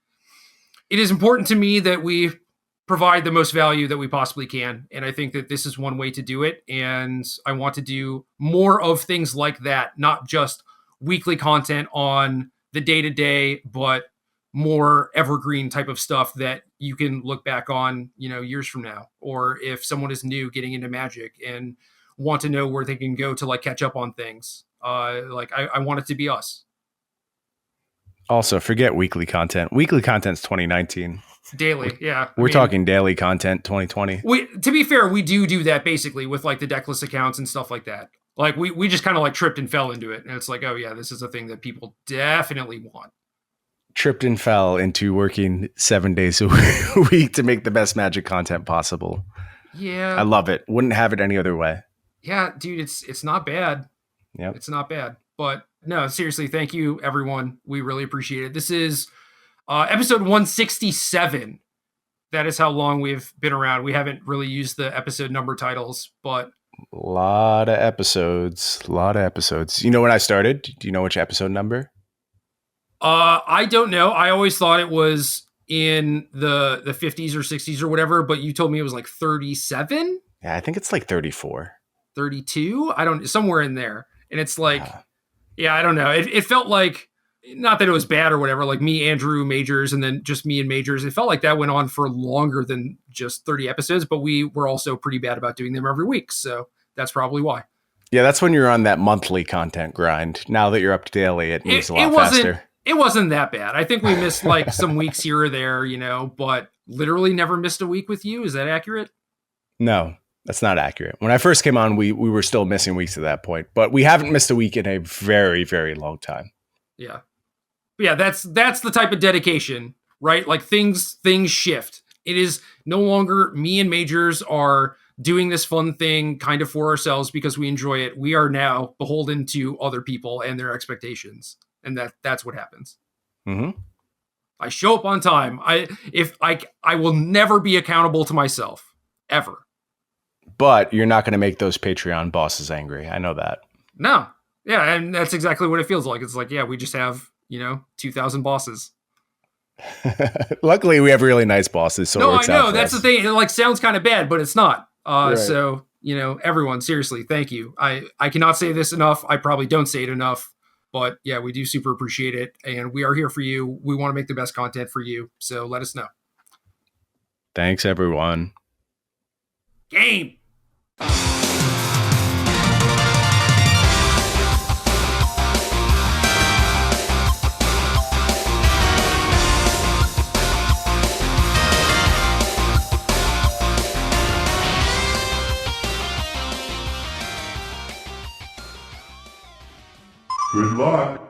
it is important to me that we provide the most value that we possibly can. And I think that this is one way to do it. And I want to do more of things like that, not just weekly content on the day-to-day, but more evergreen type of stuff that you can look back on, years from now. Or if someone is new getting into Magic and want to know where they can go to like catch up on things. I want it to be us. Also, forget weekly content. Weekly content's 2019. Daily, yeah. We're talking daily content 2020. To be fair, we do that basically with like the Decklist accounts and stuff like that. Like we just kind of like tripped and fell into it. And it's like, oh yeah, this is a thing that people definitely want. Tripped and fell into working 7 days a week to make the best Magic content possible. Yeah. I love it. Wouldn't have it any other way. Yeah, dude, it's not bad. Yeah, it's not bad. But no, seriously, thank you, everyone. We really appreciate it. This is episode 167. That is how long we've been around. We haven't really used the episode number titles, but a lot of episodes. You know when I started? Do you know which episode number? I don't know. I always thought it was in the 50s or 60s or whatever, but you told me it was like 37? Yeah, I think it's like 34. 32? Somewhere in there. And it's like, yeah, I don't know. It felt like, not that it was bad or whatever, like me, Andrew, Majors, and then just me and Majors. It felt like that went on for longer than just 30 episodes, but we were also pretty bad about doing them every week. So that's probably why. Yeah, that's when you're on that monthly content grind. Now that you're up to daily, it moves a lot faster. It wasn't that bad. I think we missed like some weeks here or there, but literally never missed a week with you. Is that accurate? No. That's not accurate. When I first came on, we were still missing weeks at that point, but we haven't missed a week in a very, very long time. Yeah. Yeah, that's the type of dedication, right? Like things shift. It is no longer me and Majors are doing this fun thing kind of for ourselves because we enjoy it. We are now beholden to other people and their expectations. And that's what happens. Mm-hmm. I show up on time. I will never be accountable to myself, ever. But you're not going to make those Patreon bosses angry. I know that. No, Yeah, and that's exactly what it feels like. It's like, yeah, we just have, 2,000 bosses. Luckily, we have really nice bosses, so it No, I works out know. for That's the us. thing. It like sounds kind of bad, but it's not. Right. So, everyone, seriously, thank you. I cannot say this enough. I probably don't say it enough, but yeah, we do super appreciate it. And we are here for you. We want to make the best content for you. So let us know. Thanks, everyone. Game. Good luck.